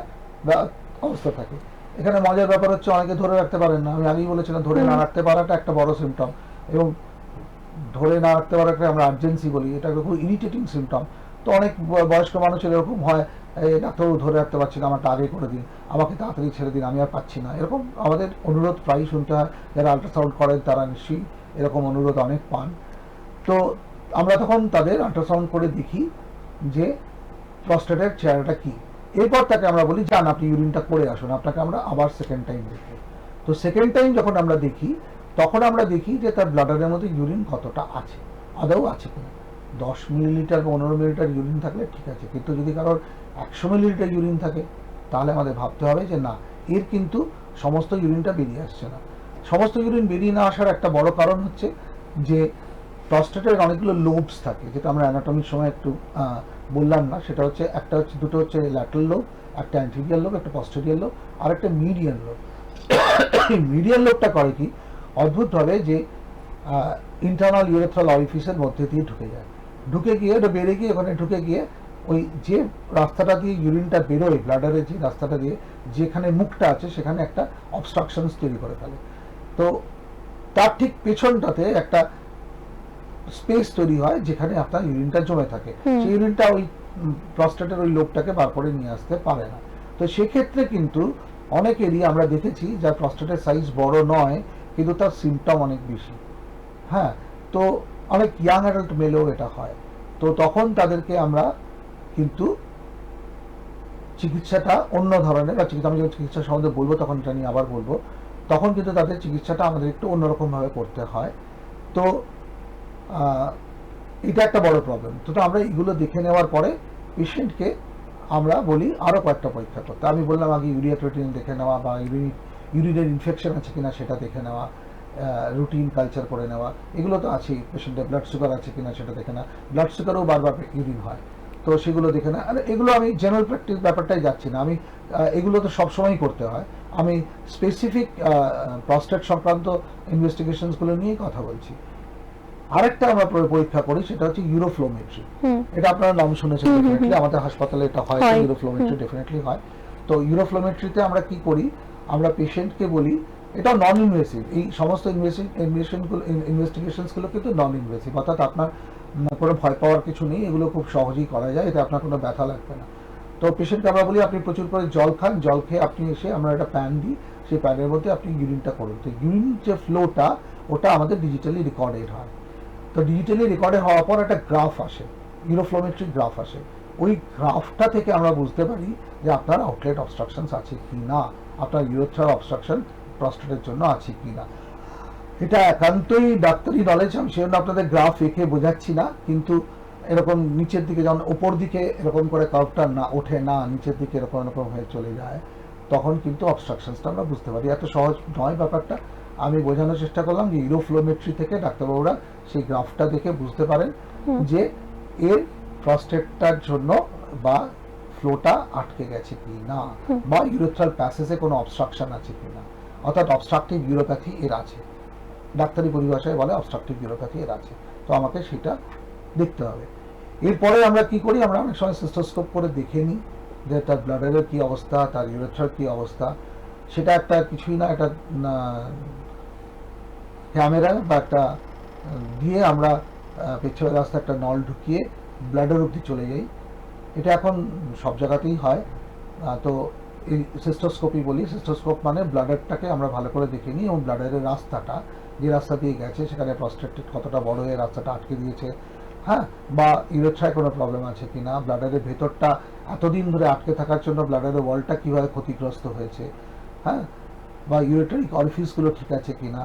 অবস্থা থাকে। এখানে মজার ব্যাপার হচ্ছে অনেকে ধরে রাখতে পারেন না। আমি আগেই বলেছিলাম ধরে না রাখতে পারাটা একটা বড় সিমটম, এবং ধরে না রাখতে পারাকে আমরা আর্জেন্সি বলি, এটা খুব ইরিটেটিং সিমটম। তো অনেক বয়স্ক মানুষের এরকম হয়, ডাক্তারবাবু ধরে রাখতে পারছি না, আমারটা আগে করে দিন, আমাকে তাড়াতাড়ি ছেড়ে দিন, আমি আর পাচ্ছি না। এরকম আমাদের অনুরোধ প্রায়ই শুনতে হয়। যারা আল্ট্রাসাউন্ড করেন তারা নিশ্চয়ই এরকম অনুরোধ অনেক পান। তো আমরা তখন তাদের আল্ট্রাসাউন্ড করে দেখি যে প্রস্টেটের চেহারাটা কি। এরপর তাকে আমরা বলি যান আপনি ইউরিনটা করে আসুন, আপনাকে আমরা আবার সেকেন্ড টাইম দেখি। তো সেকেন্ড টাইম যখন আমরা দেখি তখন আমরা দেখি যে তার ব্লাডারের মধ্যে ইউরিন কতটা আছে, আদৌ আছে কিনা। 10 মিলিলিটার বা 15 মিলিলিটার ইউরিন থাকলে ঠিক আছে, কিন্তু যদি কারোর 100 মিলিলিটার ইউরিন থাকে তাহলে আমাদের ভাবতে হবে যে না, এর কিন্তু সমস্ত ইউরিনটা বেরিয়ে আসছে না। সমস্ত ইউরিন বেরিয়ে না আসার একটা বড় কারণ হচ্ছে যে প্রস্টেটের অনেকগুলো লোবস থাকে, যেটা আমরা অ্যানাটমির সময় একটু বললাম না। সেটা হচ্ছে দুটো হচ্ছে ল্যাটারাল লোব, একটা অ্যান্টেরিয়র লোব, একটা পস্টেরিয়র লোব, আর একটা মিডিয়ান লোব। মিডিয়ান লোবটা করে কি, অদ্ভুতভাবে যে ইন্টারনাল ইউরেথ্রাল অরিফিসের মধ্যে দিয়ে ঢুকে গিয়ে ওটা বেড়ে গিয়ে ওখানে ঢুকে গিয়ে ওই যে রাস্তাটা দিয়ে ইউরিনটা বেরোয়, ব্লাডারের যে রাস্তাটা দিয়ে যেখানে মুখটা আছে সেখানে একটা অবস্ট্রাকশনস তৈরি করে ফেলে। তো তার ঠিক পেছনটাতে একটা স্পেস তৈরি হয় যেখানে আপনার ইউরিনটা জমে থাকে। সেই ইউরিনটা ওই প্রস্টেটের ওই লোকটাকে বার করে নিয়ে আসতে পারে না। তো সেক্ষেত্রে কিন্তু অনেকেরই আমরা দেখেছি যার প্রস্টেটের সাইজ বড় নয় কিন্তু তার সিমটম অনেক বেশি। হ্যাঁ, তো অনেক ইয়াং অ্যাডাল্ট মেলেও এটা হয়। তো তখন তাদেরকে আমরা কিন্তু চিকিৎসাটা অন্য ধরনের, বা আমি যখন চিকিৎসা সম্বন্ধে বলবো তখন এটা নিয়ে আবার বলবো, তখন কিন্তু তাদের চিকিৎসাটা আমাদের একটু অন্যরকমভাবে করতে হয়। তো এটা একটা বড় প্রবলেম। তো আমরা এগুলো দেখে নেওয়ার পরে পেশেন্টকে আমরা বলি আরও কয়েকটা পরীক্ষা করতে। আমি বললাম আগে ইউরিয়া ক্রিয়েটিনিন দেখে নেওয়া, বা ইউরিনের ইনফেকশন আছে কিনা সেটা দেখে নেওয়া, রুটিন কালচার করে নেওয়া, এগুলো তো আছেই। পেশেন্টের ব্লাড সুগার আছে কিনা সেটা দেখে না, ব্লাড সুগারও বারবার ইউরিন হয়, তো সেগুলো দেখে না। আর এগুলো আমি জেনারেল প্র্যাকটিস ব্যাপারটাই যাচ্ছি না, আমি এগুলো তো সবসময়ই করতে হয়। আমি স্পেসিফিক প্রস্টেট সংক্রান্ত ইনভেস্টিগেশনসগুলো নিয়েই কথা বলছি। আরেকটা আমরা পরীক্ষা করি, সেটা হচ্ছে ইউরোফ্লোমেট্রি। এটা আপনারা নাম শুনেছেন ডেফিনেটলি, আমাদের হাসপাতালে এটা হয়, ইউরোফ্লোমেট্রি ডেফিনেটলি হয়। তো ইউরোফ্লোমেট্রিতে আমরা কি করি, আমরা পেশেন্টকে বলি, এটা নন ইনভেসিভ, এই সমস্ত ইনভেস্টিগেশনসগুলো কিন্তু নন ইনভেসিভ, অর্থাৎ আপনার কোনো ভয় পাওয়ার কিছু নেই, এগুলো খুব সহজেই করা যায়, এতে আপনার কোনো ব্যথা লাগবে না। তো পেশেন্টকে আমরা বলি আপনি প্রচুর করে জল খান, জল খেয়ে আপনি এসে আমরা একটা প্যান দিই, সেই প্যানের মধ্যে আপনি ইউরিনটা করুন। তো ইউরিন যে ফ্লোটা ওটা আমাদের ডিজিটালি রেকর্ডেড হয়। তো ডিজিটালি রেকর্ডেড হওয়ার পর একটা গ্রাফ আসে, ইউরোফ্লোমেট্রিক গ্রাফ আসে। ওই গ্রাফটা থেকে আমরা বুঝতে পারি যে আপনার আউটলেট অবস্ট্রাকশনস আছে কি না, আপনার ইউরেথ্রাল অবস্ট্রাকশন প্রস্টেটের জন্য আছে কি না। এটা একান্তই ডাক্তারি নলেজ, আমি সেজন্য আপনাদের গ্রাফ এঁকে বোঝাচ্ছি না, কিন্তু এরকম নিচের দিকে যেমন ওপর দিকে এরকম করে কার্ভটা না ওঠে না, নিচের দিকে এরকম এরকম হয়ে চলে যায়, তখন কিন্তু অবস্ট্রাকশনসটা আমরা বুঝতে পারি। এত সহজ নয় ব্যাপারটা, আমি বোঝানোর চেষ্টা করলাম যে ইউরোফ্লোমেট্রি থেকে ডাক্তারবাবুরা সেই গ্রাফটা দেখে বুঝতে পারেন যে এর প্রস্টেটটার জন্য বা ফ্লোটা আটকে গেছে কি না, বা ইউরেথ্রাল প্যাসেজে কোনো অবস্ট্রাকশন আছে কি না, অর্থাৎ অবস্ট্রাকটিভ ইউরোপ্যাথি এর আছে, ডাক্তারি পরিভাষায় বলে অবস্ট্রাকটিভ ইউরোপ্যাথি এর আছে। তো আমাকে সেটা দেখতে হবে। এরপরে আমরা কি করি, আমরা অনেক সময় সিস্টোস্কোপ করে দেখে নিই যে তার ব্লাডারের কি অবস্থা, তার ইউরেথ্রার কি অবস্থা। সেটা একটা কিছুই না, একটা ক্যামেরা বা একটা দিয়ে আমরা পেছনের রাস্তায় একটা নল ঢুকিয়ে ব্লাডার অব্দি চলে যাই। এটা এখন সব জায়গাতেই হয়। তো এই সিস্টোস্কোপি বলি, সিস্টোস্কোপ মানে ব্লাডারটাকে আমরা ভালো করে দেখে নিই, এবং ব্লাডারের রাস্তাটা যে রাস্তা দিয়ে গেছে সেখানে প্রস্টেট কতটা বড় হয়ে রাস্তাটা আটকে দিয়েছে, হ্যাঁ, বা ইউরেথ্রায় কোনো প্রবলেম আছে কিনা, ব্লাডারের ভেতরটা এতদিন ধরে আটকে থাকার জন্য ব্লাডারের ওয়ালটা কীভাবে ক্ষতিগ্রস্ত হয়েছে, হ্যাঁ, বা ইউরেটারিক অরিফিসগুলো ঠিক আছে কিনা।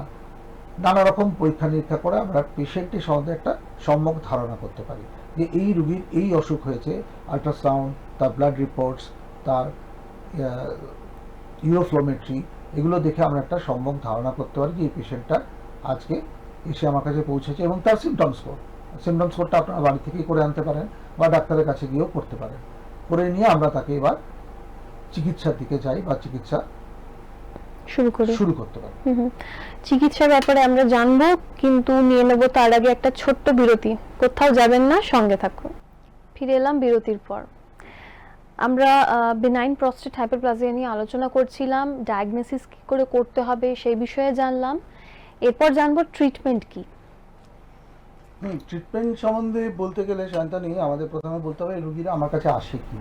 নানা রকম পরীক্ষা নিরীক্ষা করে আমরা পেশেন্টের সম্বন্ধে একটা সম্যক ধারণা করতে পারি যে এই রুগীর এই অসুখ হয়েছে। আল্ট্রাসাউন্ড, তার ব্লাড রিপোর্টস, তার ইউরোফ্লোমেট্রি, এগুলো দেখে আমরা একটা সম্যক ধারণা করতে পারি যে এই পেশেন্টটা আজকে এসে আমার কাছে পৌঁছেছে, এবং তার সিমটমস কোডটা আপনারা বাড়ি থেকেই করে আনতে পারেন, বা ডাক্তারের কাছে গিয়েও করতে পারেন। করে নিয়ে আমরা তাকে এবার চিকিৎসার দিকে যাই, বা চিকিৎসা শুরু করতে পারি। চিকিৎসার ব্যাপারে আমরা জানবো, কিন্তু নিয়ে নেবো তার আগে একটা ছোট্ট বিরতি। কোথাও যাবেন না, সঙ্গে থাকুন। ফিরে এলাম বিরতির পর। আমরা বেনাইন প্রস্টেট হাইপারপ্লাজিয়া নিয়ে আলোচনা করছিলাম, ডায়াগনোসিস কি করে করতে হবে সেই বিষয়ে জানলাম। এরপর জানবো ট্রিটমেন্ট কি। ট্রিটমেন্ট সম্বন্ধে বলতে গেলে শান্তনী, আমাদের প্রথমে বলতে হবে রুগীরা আমার কাছে আসে কি।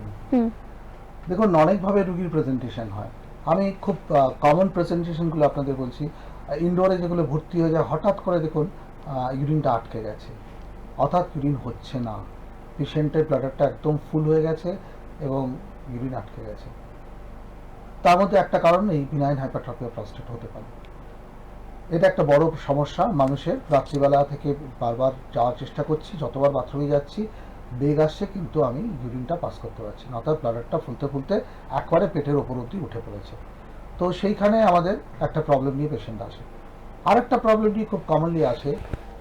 দেখুন, অনেকভাবে রুগীর প্রেজেন্টেশন হয়। আমি খুব কমন প্রেজেন্টেশনগুলো আপনাদের বলছি। ইনডোরে যেগুলো ভর্তি হয়ে যায়, হঠাৎ করে দেখুন ইউরিনটা আটকে গেছে, অর্থাৎ ইউরিন হচ্ছে না, পেশেন্টের ব্লাডারটা একদম ফুল হয়ে গেছে এবং ইউরিন আটকে গেছে। তার মধ্যে একটা কারণ এই বিনাইন হাইপারট্রফি অফ প্রস্টেট হতে পারে। এটা একটা বড় সমস্যা মানুষের। রাত্রিবেলা থেকে বারবার যাওয়ার চেষ্টা করছি, যতবার বাথরুমে যাচ্ছি বেগ আসছে, কিন্তু আমি ইউরিনটা পাস করতে পারছি না, অর্থাৎ ব্লাডারটা ফুলতে ফুলতে একবারে পেটের ওপর অব্দি উঠে পড়েছে। তো সেইখানে আমাদের একটা প্রবলেম নিয়ে পেশেন্ট আসে। আরেকটা প্রবলেম নিয়ে খুব কমনলি আসে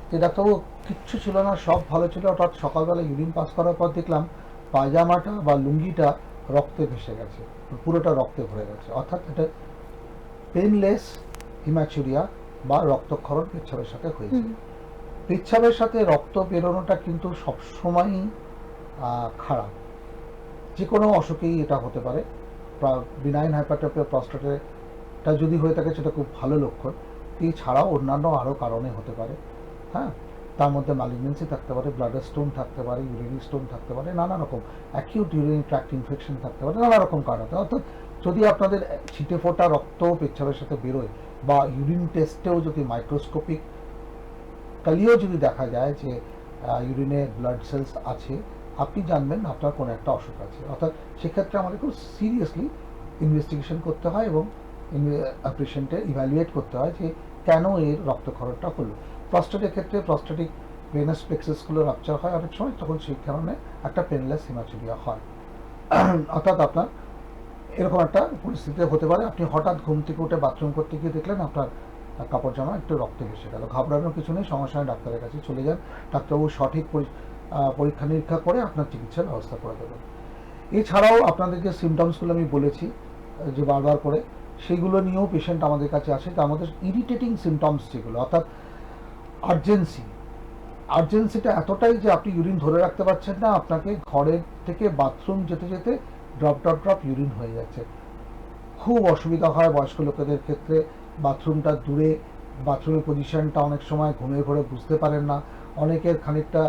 যে ডাক্তারবাবু কিচ্ছু ছিল না, সব ভালো ছিল, অর্থাৎ সকালবেলা ইউরিন পাস করার পর দেখলাম পায়জামাটা বা লুঙ্গিটা রক্তে ভেসে গেছে, পুরোটা রক্তে ভরে গেছে, অর্থাৎ এটা পেইনলেস হিম্যাচুরিয়া বা রক্তক্ষরণ পেচ্ছাবের সাথে হয়েছে। পেচ্ছাবের সাথে রক্ত বেরোনোটা কিন্তু সবসময়ই খারাপ, যে কোনো অসুখেই এটা হতে পারে। বিনাইন হাইপারট্রফি অফ প্রস্টেটটা যদি হয়ে থাকে সেটা খুব ভালো লক্ষণ, এছাড়াও অন্যান্য আরও কারণে হতে পারে। হ্যাঁ, তার মধ্যে ম্যালিগনেন্সি থাকতে পারে, ব্লাডার স্টোন থাকতে পারে, ইউরিনারি স্টোন থাকতে পারে, নানা রকম অ্যাকিউট ইউরিনারি ট্র্যাক্ট ইনফেকশন থাকতে পারে, নানা রকম কারণ আছে। অর্থাৎ যদি আপনাদের ছিটে ফোটা রক্ত পেচ্ছাপের সাথে বেরোয় বা ইউরিন টেস্টেও যদি মাইক্রোস্কোপিক কালিও যদি দেখা যায় যে ইউরিনে ব্লাড সেলস আছে, আপনি জানবেন আপনার কোনো একটা অসুখ আছে। অর্থাৎ সেক্ষেত্রে আমাদের খুব সিরিয়াসলি ইনভেস্টিগেশন করতে হয় এবং পেশেন্টের ইভ্যালুয়েট করতে হয় যে কেন এর রক্তক্ষরণটা হলো। প্রস্টেটের ক্ষেত্রে প্রস্টেটিক ভেনাস প্লেক্সাসগুলো রাপচার হয় অনেক সময়, তখন সেই কারণে একটা পেনলেস হিমাচুরিয়া হয়। অর্থাৎ আপনার এরকম একটা পরিস্থিতি হতে পারে, আপনি হঠাৎ ঘুম থেকে উঠে বাথরুম করতে গিয়ে দেখলেন আপনার কাপড় জামা একটু রক্তে ভেসে গেল। ঘাবড়ানোর কিছু নেই, সঙ্গে সঙ্গে ডাক্তারের কাছে চলে যান। ডাক্তারবাবু সঠিক পরীক্ষা নিরীক্ষা করে আপনার চিকিৎসার ব্যবস্থা করে দেবেন। এছাড়াও আপনাদের যে সিমটমসগুলো আমি বলেছি যে বারবার করে, সেইগুলো নিয়েও পেশেন্ট আমাদের কাছে আসে। তার মধ্যে ইরিটেটিং সিমটমস যেগুলো, অর্থাৎ আর্জেন্সিটা এতটাই যে আপনি ইউরিন ধরে রাখতে পারছেন না, আপনাকে ঘরের থেকে বাথরুম যেতে যেতে ড্রপ ইউরিন হয়ে যাচ্ছে। খুব অসুবিধা হয় বয়স্ক লোকেদের ক্ষেত্রে, বাথরুমটা দূরে, বাথরুমের পজিশনটা অনেক সময় ঘুমিয়ে ঘরে বুঝতে পারেন না। অনেকের খানিকটা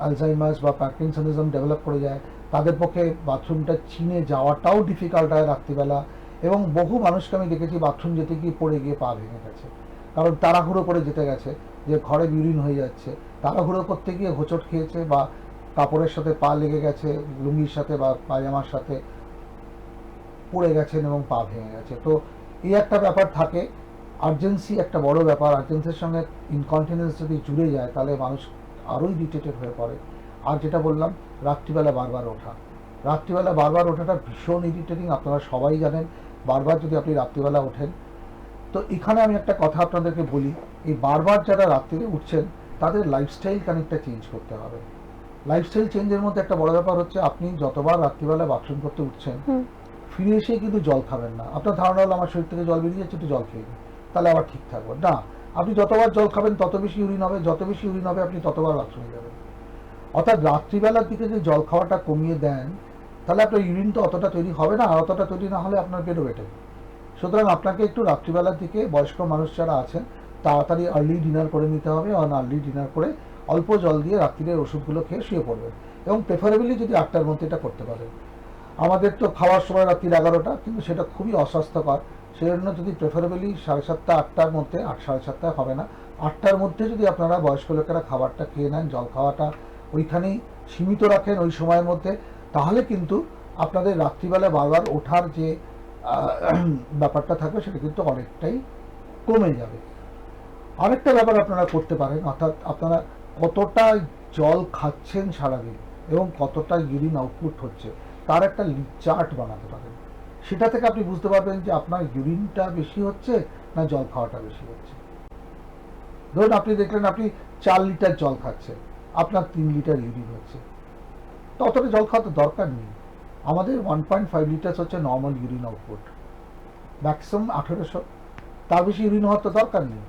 আলজাইমার্স বা পার্কিনসনিজম ডেভেলপ করে যায়, তাদের পক্ষে বাথরুমটা চিনে যাওয়াটাও ডিফিকাল্ট হয় রাত্রিবেলা। এবং বহু মানুষকে আমি দেখেছি বাথরুম যেতে গিয়ে পড়ে গিয়ে পা ভেঙে গেছে, কারণ তাড়াহুড়ো করে যেতে গেছে, যে ঘরে ইউরিন হয়ে যাচ্ছে, তাড়াহুড়ো করতে গিয়ে হোঁচট খেয়েছে বা কাপড়ের সাথে পা লেগে গেছে, লুঙ্গির সাথে বা পায়জামার সাথে পড়ে গেছেন এবং পা ভেঙে গেছে। তো এই একটা ব্যাপার থাকে, আর্জেন্সি একটা বড় ব্যাপার। আর্জেন্সির সঙ্গে ইনকন্টিনেন্স যদি জুড়ে যায় তাহলে মানুষ আরও ইরিটেটেড হয়ে পড়ে। আর যেটা বললাম, রাত্রিবেলা বারবার ওঠাটা ভীষণ ইরিটেটিং, আপনারা সবাই জানেন। বারবার যদি আপনি রাত্রিবেলা ওঠেন, তো এখানে আমি একটা কথা আপনাদেরকে বলি, এই বারবার যারা রাত্রিরে উঠছেন তাদের লাইফস্টাইল খানিকটা চেঞ্জ করতে হবে। লাইফস্টাইল চেঞ্জের মধ্যে একটা বড় ব্যাপার হচ্ছে, আপনি যতবার রাত্রিবেলা বাথরুম করতে উঠছেন, ফিরে এসে কিন্তু জল খাবেন না। আপনার ধারণা হলো আমার শরীর থেকে জল বেরিয়ে যাচ্ছে, একটু জল খেয়ে নিই, তাহলে আবার ঠিক থাকবে না। আপনি যতবার জল খাবেন তত বেশি ইউরিন হবে, যত বেশি ইউরিন হবে আপনি ততবার বাথরুমে যাবেন। অর্থাৎ রাত্রিবেলার দিকে যে জল খাওয়াটা কমিয়ে দেন, তাহলে আপনার ইউরিন তো অতটা তৈরি হবে না, আর অতটা তৈরি না হলে আপনার পেটও বেটে। সুতরাং আপনাকে একটু রাত্রিবেলার দিকে, বয়স্ক মানুষ যারা আছেন, তাড়াতাড়ি আর্লি ডিনার করে নিতে হবে। আর আর্লি ডিনার করে অল্প জল দিয়ে রাত্রিরের ওষুধগুলো খেয়ে শুয়ে পড়বেন, এবং প্রেফারেবলি যদি 8টার মধ্যে এটা করতে পারেন। আমাদের তো খাওয়ার সময় রাত্রি 11টা, কিন্তু সেটা খুবই অস্বাস্থ্যকর। সেই জন্য যদি প্রেফারেবলি 7:30 8টার মধ্যে, 8 7:30 হবে না, 8টার মধ্যে যদি আপনারা বয়স্ক লোকেরা খাবারটা খেয়ে নেন, জল খাওয়াটা ওইখানেই সীমিত রাখেন ওই সময়ের মধ্যে, তাহলে কিন্তু আপনাদের রাত্রিবেলা বারবার ওঠার যে ব্যাপারটা থাকবে সেটা কিন্তু অনেকটাই কমে যাবে। আরেকটা ব্যাপার আপনারা করতে পারেন, অর্থাৎ আপনারা কতটা জল খাচ্ছেন সারাদিন এবং কতটা ইউরিন আউটপুট হচ্ছে তার একটা চার্ট বানাতে পারেন। সেটা থেকে আপনি বুঝতে পারবেন যে আপনার ইউরিনটা বেশি হচ্ছে না জল খাওয়াটা বেশি হচ্ছে। ধরুন আপনি দেখলেন আপনি 4 লিটার জল খাচ্ছেন, আপনার 3 লিটার ইউরিন হচ্ছে, তো অতটা জল খাওয়া তো দরকার নেই। আমাদের 1.5 লিটার হচ্ছে নর্মাল ইউরিন আউটপুট, ম্যাক্সিমাম 1800, তার বেশি ইউরিন হওয়ার তো দরকার নেই।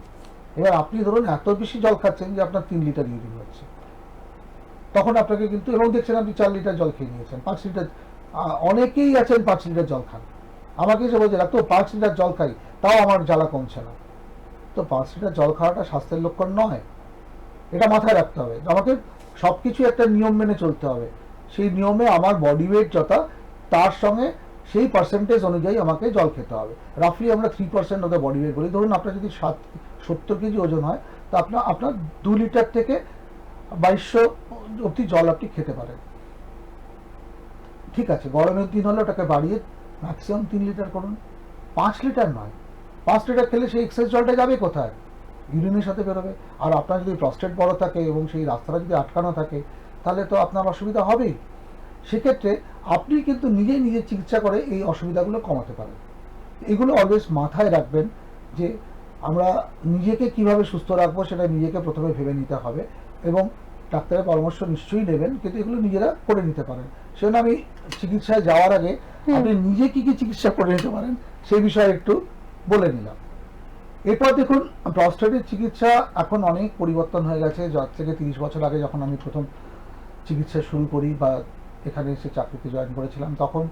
এবার আপনি ধরুন এত বেশি জল খাচ্ছেন যে আপনার 3 লিটার ইউরিন হচ্ছে, তখন আপনাকে কিন্তু, এবং দেখছেন আপনি 4 লিটার জল খেয়ে নিয়েছেন, 5 লিটার, অনেকেই আছেন 5 লিটার জল খান, আমাকে এসে বলছে তো 5 লিটার জল খাই তাও আমার জ্বালা কমছে না। তো 5 লিটার জল খাওয়াটা স্বাস্থ্যের লক্ষণ নয়, এটা মাথায় রাখতে হবে। আমাকে সব কিছু একটা নিয়ম মেনে চলতে হবে, সেই নিয়মে আমার বডি ওয়েট যথা, তার সঙ্গে সেই পার্সেন্টেজ অনুযায়ী আমাকে জল খেতে হবে। রাফলি আমরা 3% ওদের বডি ওয়েট বলি। ধরুন আপনার যদি 70 কেজি ওজন হয়, তো আপনার 2 লিটার থেকে 2200 অবধি জল আপনি খেতে পারেন। ঠিক আছে, গরমের দিন হলে ওটাকে বাড়িয়ে ম্যাক্সিমাম 3 লিটার করুন, 5 লিটার নয়। 5 লিটার খেলে সেই এক্সেস জলটা যাবে কোথায়? ইউরিনের সাথে বেরোবে। আর আপনার যদি প্রস্টেট বড় থাকে এবং সেই রাস্তাটা যদি আটকানো থাকে, তাহলে তো আপনার অসুবিধা হবেই। সেক্ষেত্রে আপনি কিন্তু নিজের চিকিৎসা করে এই অসুবিধাগুলো কমাতে পারেন। এগুলো অলওয়েজ মাথায় রাখবেন যে আমরা নিজেকে কিভাবে সুস্থ রাখবো সেটা নিজেকে প্রথমে ভেবে নিতে হবে, এবং ডাক্তারের পরামর্শ নিশ্চয়ই নেবেন, কিন্তু এগুলো নিজেরা করে নিতে পারেন। সেজন্য আমি চিকিৎসায় যাওয়ার আগে আপনি নিজে কি কি চিকিৎসা করে নিতে পারেন সেই বিষয়ে একটু বলে নিলাম। এরপর দেখুন, প্রস্টেটের চিকিৎসা এখন অনেক পরিবর্তন হয়ে গেছে। যার থেকে 30 বছর আগে যখন আমি প্রথম চিকিৎসা শুরু করি বা এখানে এসে চাকরিতে জয়েন করেছিলাম, তখন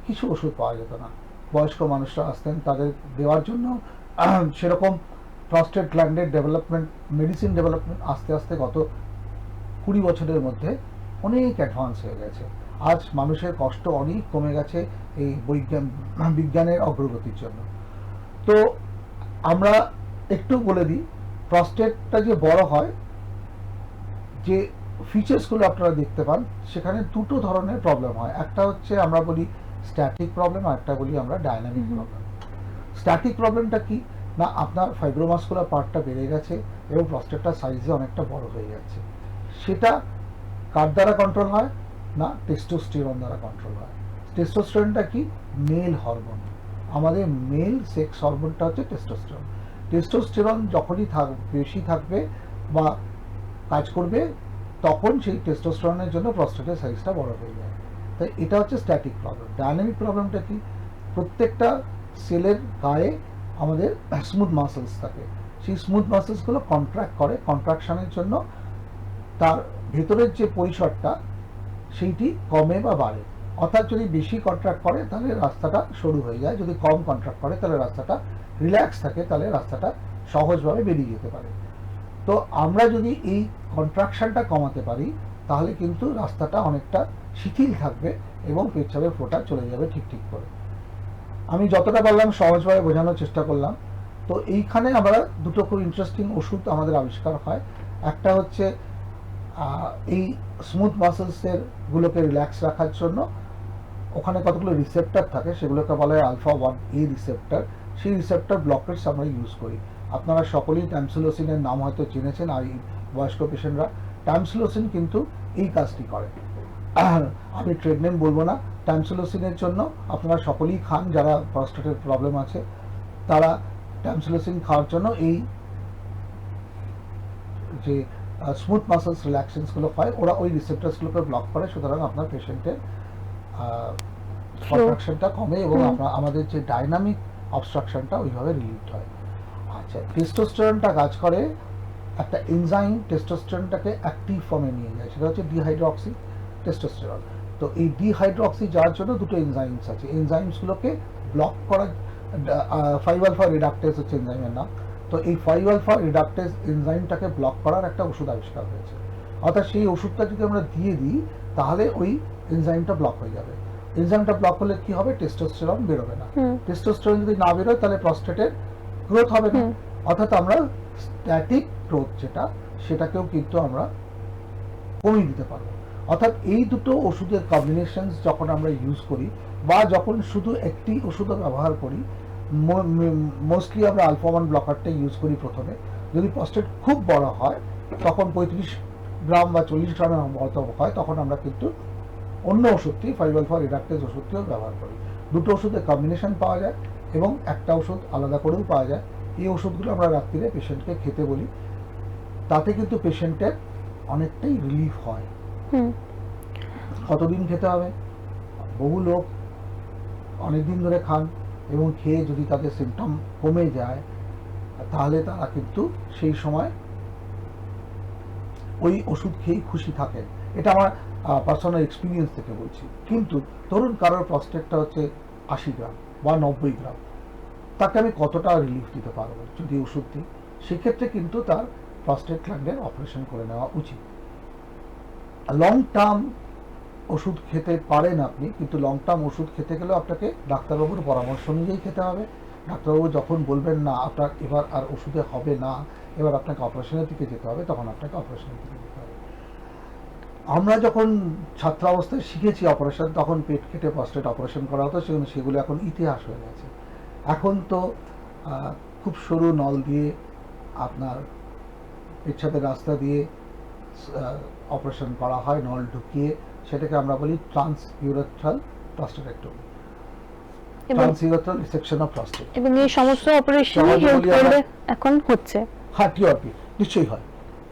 কিছু ওষুধ পাওয়া যেত না। বয়স্ক মানুষরা আসতেন, তাদের দেওয়ার জন্য সেরকম প্রস্টেট গ্ল্যান্ডের ডেভেলপমেন্ট, মেডিসিন ডেভেলপমেন্ট আস্তে আস্তে গত 20 বছরের মধ্যে অনেক অ্যাডভান্স হয়ে গেছে। আজ মানুষের কষ্ট অনেক কমে গেছে এই বিজ্ঞানের অগ্রগতির জন্য। তো আমরা একটু বলে দিই, প্রস্টেটটা যে বড় হয়, যে ফিচার্সগুলো আপনারা দেখতে পান, সেখানে দুটো ধরনের প্রবলেম হয়। একটা হচ্ছে আমরা বলি স্ট্যাটিক প্রবলেম, আর একটা বলি আমরা ডাইনামিক প্রবলেম। স্ট্যাটিক প্রবলেমটা কি না, আপনার ফাইব্রোমাসকুলার পার্টটা বেড়ে গেছে এবং প্রস্টেটটা সাইজে অনেকটা বড় হয়ে যাচ্ছে। সেটা কার দ্বারা কন্ট্রোল হয় না, টেস্টোস্টেরন দ্বারা কন্ট্রোল হয়। টেস্টোস্টেরনটা কি, মেল হরমোন। আমাদের মেল সেক্স হরমোনটা হচ্ছে টেস্টোস্টেরন। টেস্টোস্টেরন যখনই বেশি থাকবে বা কাজ করবে, তখন সেই টেস্টোস্টেরনের জন্য প্রস্টেটের সাইজটা বড় হয়ে যায়। তাই এটা হচ্ছে স্ট্যাটিক প্রবলেম। ডাইনামিক প্রবলেমটা কি, প্রত্যেকটা সেলের গায়ে আমাদের স্মুথ মাসেলস থাকে, সেই স্মুথ মাসেলসগুলো কন্ট্রাক্ট করে। কন্ট্রাকশনের জন্য তার ভেতরের যে পরিসরটা সেইটি কমে বা বাড়ে। অর্থাৎ যদি বেশি কন্ট্রাক্ট করে তাহলে রাস্তাটা সরু হয়ে যায়, যদি কম কন্ট্রাক্ট করে তাহলে রাস্তাটা রিল্যাক্স থাকে, তাহলে রাস্তাটা সহজভাবে বেরিয়ে যেতে পারে। তো আমরা যদি এই কন্ট্রাকশনটা কমাতে পারি, তাহলে কিন্তু রাস্তাটা অনেকটা শিথিল থাকবে এবং পেচ্ছাপের ফ্লোটা চলে যাবে ঠিক ঠিক করে। আমি যতটা পারলাম সহজভাবে বোঝানোর চেষ্টা করলাম। তো এইখানে আমরা দুটো খুব ইন্টারেস্টিং ওষুধ আমাদের আবিষ্কার হয়। একটা হচ্ছে এই স্মুথ মাসেলসের গুলোকে রিল্যাক্স রাখার জন্য ওখানে কতগুলো রিসেপ্টর থাকে, সেগুলোকে বলা হয় α1A রিসেপ্টর। সেই রিসেপ্টর ব্লকেটস আমরা ইউজ করি। আপনারা সকলেই ট্যামসিলোসিনের নাম হয়তো চিনেছেন, আর বয়স্ক পেশেন্টরা। ট্যামসিলোসিন কিন্তু এই কাজটি করে। আমি ট্রেড নেম বলবো না। ট্যামসিলোসিনের জন্য আপনারা সকলেই খান, যারা প্রস্টেটের প্রবলেম আছে তারা ট্যামসিলোসিন খাওয়ার জন্য এই যে স্মুথ মাসেলস রিল্যাক্সেশনসগুলো হয়, ওরা ওই রিসেপ্টরসগুলোকে ব্লক করে। সুতরাং আপনার পেশেন্টের কন্ট্রাকশনটা কমে এবং আমাদের যে ডাইনামিক অবস্ট্রাকশনটা ওইভাবে রিলিভড হয়। আচ্ছা, টেস্টোস্টেরনটা কাজ করে, একটা এনজাইম টেস্টোস্টেরনটাকে অ্যাক্টিভ ফর্মে নিয়ে যায়, সেটা হচ্ছে ডিহাইড্রোক্সি টেস্টোস্টেরন। তো এই ডিহাইড্রোক্সি যাওয়ার জন্য দুটো এনজাইমস আছে। এনজাইমসগুলোকে ব্লক করা 5-alpha রিডাক্টেজ হচ্ছে এনজাইমের নাম। তো এই 5-alpha রিডাক্টেজ এনজাইমটাকে ব্লক করার একটা ওষুধ আবিষ্কার হয়েছে। অর্থাৎ সেই ওষুধটা যদি আমরা দিয়ে দিই, তাহলে ওই এনজাইমটা ব্লক হয়ে যাবে। এনজাইমটা ব্লক হলে কি হবে, টেস্টোস্টেরন বেরোবে না। টেস্টোস্টেরন যদি না বেরোয়, তাহলে প্রস্টেটের গ্রোথ হবে না। অর্থাৎ আমরা স্ট্যাটিক গ্রোথ যেটা, সেটাকেও কিন্তু আমরা কমিয়ে দিতে পারবো। অর্থাৎ এই দুটো ওষুধের কম্বিনেশন যখন আমরা ইউজ করি, বা যখন শুধু একটি ওষুধও ব্যবহার করি, মোস্টলি আমরা α1 ব্লকারটা ইউজ করি প্রথমে। যদি প্রস্টেট খুব বড় হয়, তখন 35 গ্রাম বা 40 গ্রামের মতো হয়, তখন আমরা কিন্তু অন্য ওষুধটি 5-alpha রিডাক্টেজ ওষুধটিও ব্যবহার করি। দুটো ওষুধের কম্বিনেশন পাওয়া যায় এবং একটা ওষুধ আলাদা করেও পাওয়া যায়। এই ওষুধগুলো আমরা রাত্রিরে পেশেন্টকে খেতে বলি, তাতে কিন্তু পেশেন্টের অনেকটাই রিলিফ হয়। কতদিন খেতে হবে, বহু লোক অনেকদিন ধরে খান এবং খেয়ে যদি তাদের সিমটম কমে যায়, তাহলে তারা কিন্তু সেই সময় ওই ওষুধ খেয়েই খুশি থাকেন। এটা আমার পার্সোনাল এক্সপিরিয়েন্স থেকে বলছি। কিন্তু ধরুন কারোর প্রস্টেটটা হচ্ছে 80 গ্রাম বা 90 গ্রাম, তাকে আমি কতটা রিলিফ দিতে পারবো যদি ওষুধ দিই? সেক্ষেত্রে কিন্তু তার প্রস্টেট গ্ল্যান্ডের অপারেশন করে নেওয়া উচিত। লং টার্ম ওষুধ খেতে পারেন আপনি, কিন্তু লং টার্ম ওষুধ খেতে গেলেও আপনাকে ডাক্তারবাবুর পরামর্শ অনুযায়ী খেতে হবে। ডাক্তারবাবু যখন বলবেন না আপনার এবার আর ওষুধে হবে না, এবার আপনাকে অপারেশনের দিকে যেতে হবে, তখন আপনাকে অপারেশনের দিকে যেতে হবে। আমরা যখন ছাত্রাবস্থায় শিখেছি অপারেশন, তখন পেট কেটে প্রস্টেট অপারেশন করা হতো, সেগুলো এখন ইতিহাস হয়ে গেছে। এখন তো খুব সরু নল দিয়ে আপনার পেচ্ছাপের রাস্তা দিয়ে অপারেশন করা হয়, নল ঢুকিয়ে। সেটাকে আমরা বলি transurethral prostatectomy, transurethral resection of prostate. এবং এই সমস্ত অপারেশন হেলথ কেয়ারে এখন হচ্ছে। হ্যাঁ, টিআরপি নিশ্চয়ই হয়।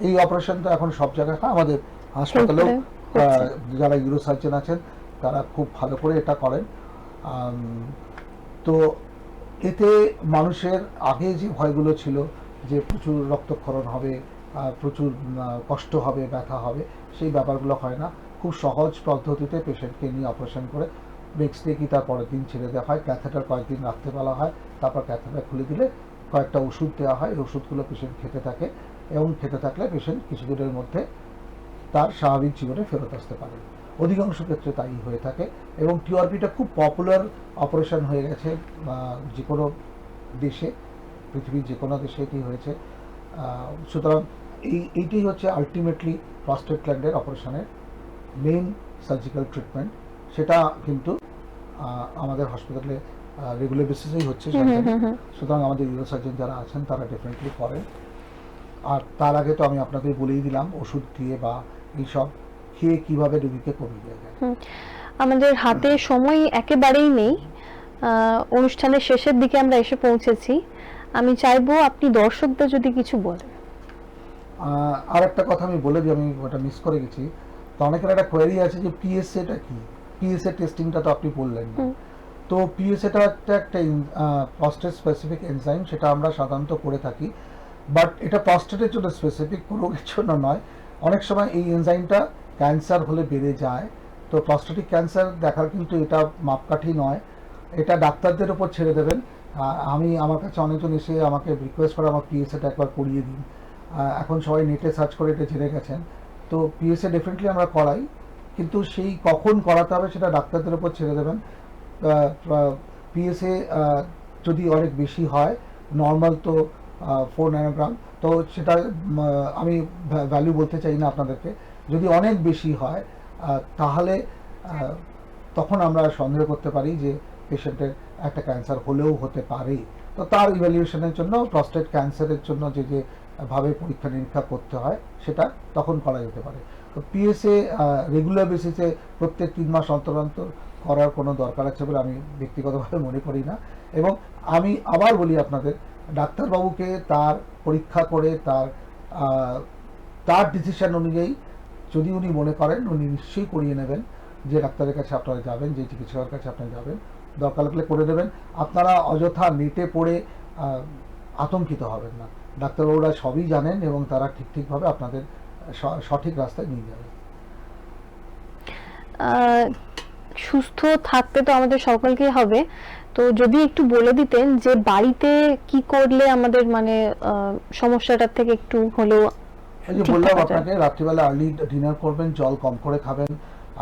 এই অপারেশন তো এখন সব জায়গায় হয়। আমাদের হাসপাতালেও যারা ইউরোসার্জন আছেন তারা খুব ভালো করে এটা করেন। তো এতে মানুষের আগে যে ভয়গুলো ছিল যে প্রচুর রক্তক্ষরণ হবে, প্রচুর কষ্ট হবে, ব্যথা হবে, সেই ব্যাপারগুলো হয় না। খুব সহজ পদ্ধতিতে পেশেন্টকে নিয়ে অপারেশন করে নেক্সট ডে কি তার পরের দিন ছেড়ে দেওয়া হয়। ক্যাথেটার কয়েকদিন রাখতে বলা হয়, তারপর ক্যাথেটার খুলে দিলে কয়েকটা ওষুধ দেওয়া হয়, এই ওষুধগুলো পেশেন্ট খেতে থাকে এবং খেতে থাকলে পেশেন্ট কিছু দিনের মধ্যে তার স্বাভাবিক জীবনে ফেরত আসতে পারে। অধিকাংশ ক্ষেত্রে তাই হয়ে থাকে এবং টিআরপিটা খুব পপুলার অপারেশন হয়ে গেছে যে কোনো দেশে, পৃথিবীর যে কোনো দেশে এটি হয়েছে। সুতরাং এইটাই হচ্ছে আলটিমেটলি প্রস্টেট গ্ল্যান্ডের অপারেশনের মেইন সার্জিক্যাল ট্রিটমেন্ট। সেটা কিন্তু আমাদের হসপিটালে রেগুলার বেসিসেই হচ্ছে। সুতরাং আমাদের ইউরোসার্জন যারা আছেন তারা ডেফিনেটলি করেন। আর তার আগে তো আমি আপনাদের বলেই দিলাম ওষুধ দিয়ে বা এইসব খেয়ে কিভাবে রোগীকে কমিয়ে দেওয়া যায়। আমাদের হাতে সময় একেবারেই নেই, অনুষ্ঠানের শেষের দিকে আমরা এসে পৌঁছেছি। আমি চাইবো আপনি দর্শকদের যদি কিছু বলেন। আর একটা কথা আমি বলে দিই, আমি ওটা মিস করে গেছি। তো অনেকের একটা কোয়েরি আছে যে পিএসএটা কি, পিএসএ টেস্টিংটা তো আপনি বললেন না। তো পিএসএটা একটা প্রস্টেট স্পেসিফিক এনজাইম, সেটা আমরা সাধারণত করে থাকি, বাট এটা প্রস্টেটের জন্য স্পেসিফিক, কোনো কিছুর জন্য নয়। অনেক সময় এই এনজাইমটা ক্যান্সার হলে বেড়ে যায়, তো প্রস্টেটিক ক্যান্সার দেখার কিন্তু এটা মাপকাঠি নয়, এটা ডাক্তারদের উপর ছেড়ে দেবেন। আমার কাছে অনেকজন এসে আমাকে রিকোয়েস্ট করে আমার পিএসএটা একবার করিয়ে দিন। এখন সবাই নেটে সার্চ করে এটা জেনে গেছেন। তো পিএসএ ডেফিনেটলি আমরা করাই, কিন্তু সেই কখন করাতে হবে সেটা ডাক্তারদের উপর ছেড়ে দেবেন। পিএসএ যদি অনেক বেশি হয়, নর্মাল তো 4 ন্যানোগ্রাম, তো সেটা আমি ভ্যালু বলতে চাই না আপনাদেরকে। যদি অনেক বেশি হয় তাহলে তখন আমরা সন্দেহ করতে পারি যে পেশেন্টের একটা ক্যান্সার হলেও হতে পারে। তো তার ইভ্যালুয়েশনের জন্য প্রস্টেট ক্যান্সারের জন্য যে ভাবে পরীক্ষা নিরীক্ষা করতে হয় সেটা তখন করা যেতে পারে। তো পিএসএ রেগুলার বেসিসে প্রত্যেক 3 মাস অন্তর অন্তর করার কোনো দরকার আছে বলে আমি ব্যক্তিগতভাবে মনে করি না। এবং আমি আবার বলি আপনাদের, ডাক্তারবাবুকে তার পরীক্ষা করে তার ডিসিশন অনুযায়ী যদি উনি মনে করেন, উনি নিশ্চয়ই করিয়ে নেবেন। যে ডাক্তারের কাছে আপনারা যাবেন, যে চিকিৎসকের কাছে আপনারা যাবেন, দরকার লাগলে করে দেবেন। আপনারা অযথা নেটে পড়ে আতঙ্কিত হবেন না। ডাক্তারবাবুরা সবই জানেন এবং তারা ঠিকভাবে আপনাদের সঠিক রাস্তায় নিয়ে যাবেন। সুস্থ থাকতে তো আমাদের সকলকেই হবে, তো যদি একটু বলে দিতেন যে বাড়িতে কি করলে আমাদের মানে সমস্যাটার থেকে একটু হলেও। এই যে বললাম আপনাকে, রাত্রিবেলা আর্লি ডিনার করবেন, জল কম করে খাবেন,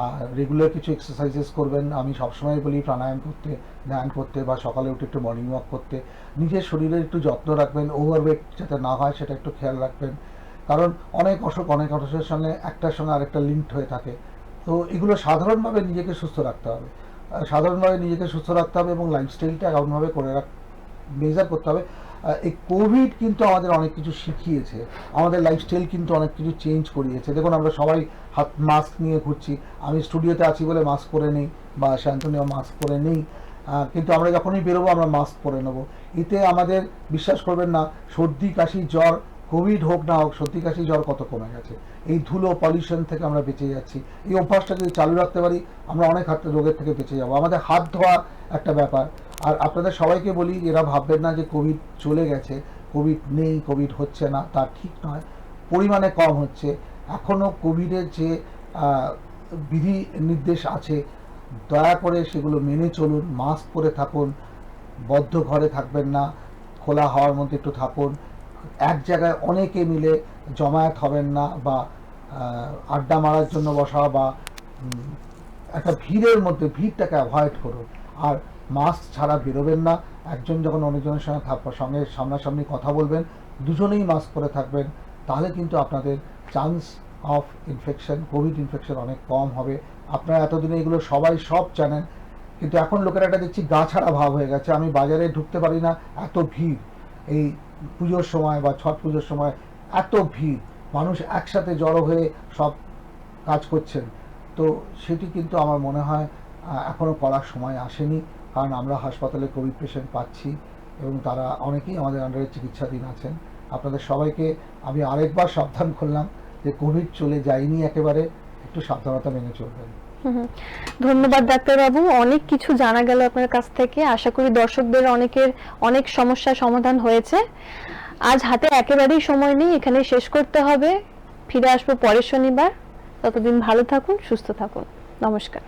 আর রেগুলার কিছু এক্সারসাইজেস করবেন। আমি সবসময় বলি প্রাণায়াম করতে, ধ্যান করতে, বা সকালে উঠে একটু মর্নিং ওয়াক করতে। নিজের শরীরের একটু যত্ন রাখবেন, ওভারওয়েট যাতে না হয় সেটা একটু খেয়াল রাখবেন, কারণ অনেক অসুখের সঙ্গে একটার সঙ্গে আরেকটা লিঙ্কড হয়ে থাকে। তো এগুলো সাধারণভাবে নিজেকে সুস্থ রাখতে হবে, এবং লাইফস্টাইলটা এমনভাবে মেজার করতে হবে। এই কোভিড কিন্তু আমাদের অনেক কিছু শিখিয়েছে, আমাদের লাইফস্টাইল কিন্তু অনেক কিছু চেঞ্জ করিয়েছে। দেখুন, আমরা সবাই মাস্ক নিয়ে ঘুরছি। আমি স্টুডিওতে আছি বলে মাস্ক পরে নেই, বা শান্তনীয় মাস্ক পরে নেই, কিন্তু আমরা যখনই বেরোবো আমরা মাস্ক পরে নেবো। এতে আমাদের, বিশ্বাস করবেন না, সর্দি কাশি জ্বর, কোভিড হোক না হোক, সর্দি কাশি জ্বর কত কমে গেছে। এই ধুলো পলিউশন থেকে আমরা বেঁচে যাচ্ছি। এই অভ্যাসটা যদি চালু রাখতে পারি, আমরা অনেক রোগের থেকে বেঁচে যাবো। আমাদের হাত ধোয়া একটা ব্যাপার। আর আপনাদের সবাইকে বলি, এরা ভাববেন না যে কোভিড চলে গেছে, কোভিড নেই, কোভিড হচ্ছে না, তা ঠিক নয়। পরিমাণে কম হচ্ছে। এখনও কোভিডের যে বিধি নির্দেশ আছে, দয়া করে সেগুলো মেনে চলুন। মাস্ক পরে থাকুন, বদ্ধ ঘরে থাকবেন না, খোলা হাওয়ার মধ্যে একটু থাকুন, এক জায়গায় অনেকে মিলে জমায়েত হবেন না, বা আড্ডা মারার জন্য বসা, বা একটা ভিড়ের মধ্যে ভিড়টাকে অ্যাভয়েড করুন। আর মাস্ক ছাড়া বেরোবেন না। একজন যখন অনেকজনের সঙ্গে সামনাসামনি কথা বলবেন, দুজনেই মাস্ক পরে থাকবেন, তাহলে কিন্তু আপনাদের chance of infection, Covid infection অনেক কম হবে। আপনারা এতদিনে এগুলো সবাই সব জানেন, কিন্তু এখন লোকেরা একটা দেখছি গা ছাড়া ভাব হয়ে গেছে। আমি বাজারে ঢুকতে পারি না, এত ভিড়। এই পুজোর সময় বা ছট পুজোর সময় এত ভিড়, মানুষ একসাথে জড়ো হয়ে সব কাজ করছেন। তো সেটি কিন্তু আমার মনে হয় এখনও করার সময় আসেনি, কারণ আমরা হাসপাতালে কোভিড পেশেন্ট পাচ্ছি এবং তারা অনেকেই আমাদের আন্ডারে চিকিৎসাধীন আছেন। আপনাদের সবাইকে আমি আরেকবার সাবধান করলাম যে কোভিড চলে যায়নি একেবারে, একটু সাবধানতা মেনে চলবেন। ধন্যবাদ ডাক্তারবাবু, অনেক কিছু জানা গেল আপনার কাছ থেকে। আশা করি দর্শকদের অনেকের অনেক সমস্যার সমাধান হয়েছে। আজ হাতে একেবারেই সময় নেই, এখানে শেষ করতে হবে। ফিরে আসবো পরের শনিবার। ততদিন ভালো থাকুন, সুস্থ থাকুন। নমস্কার।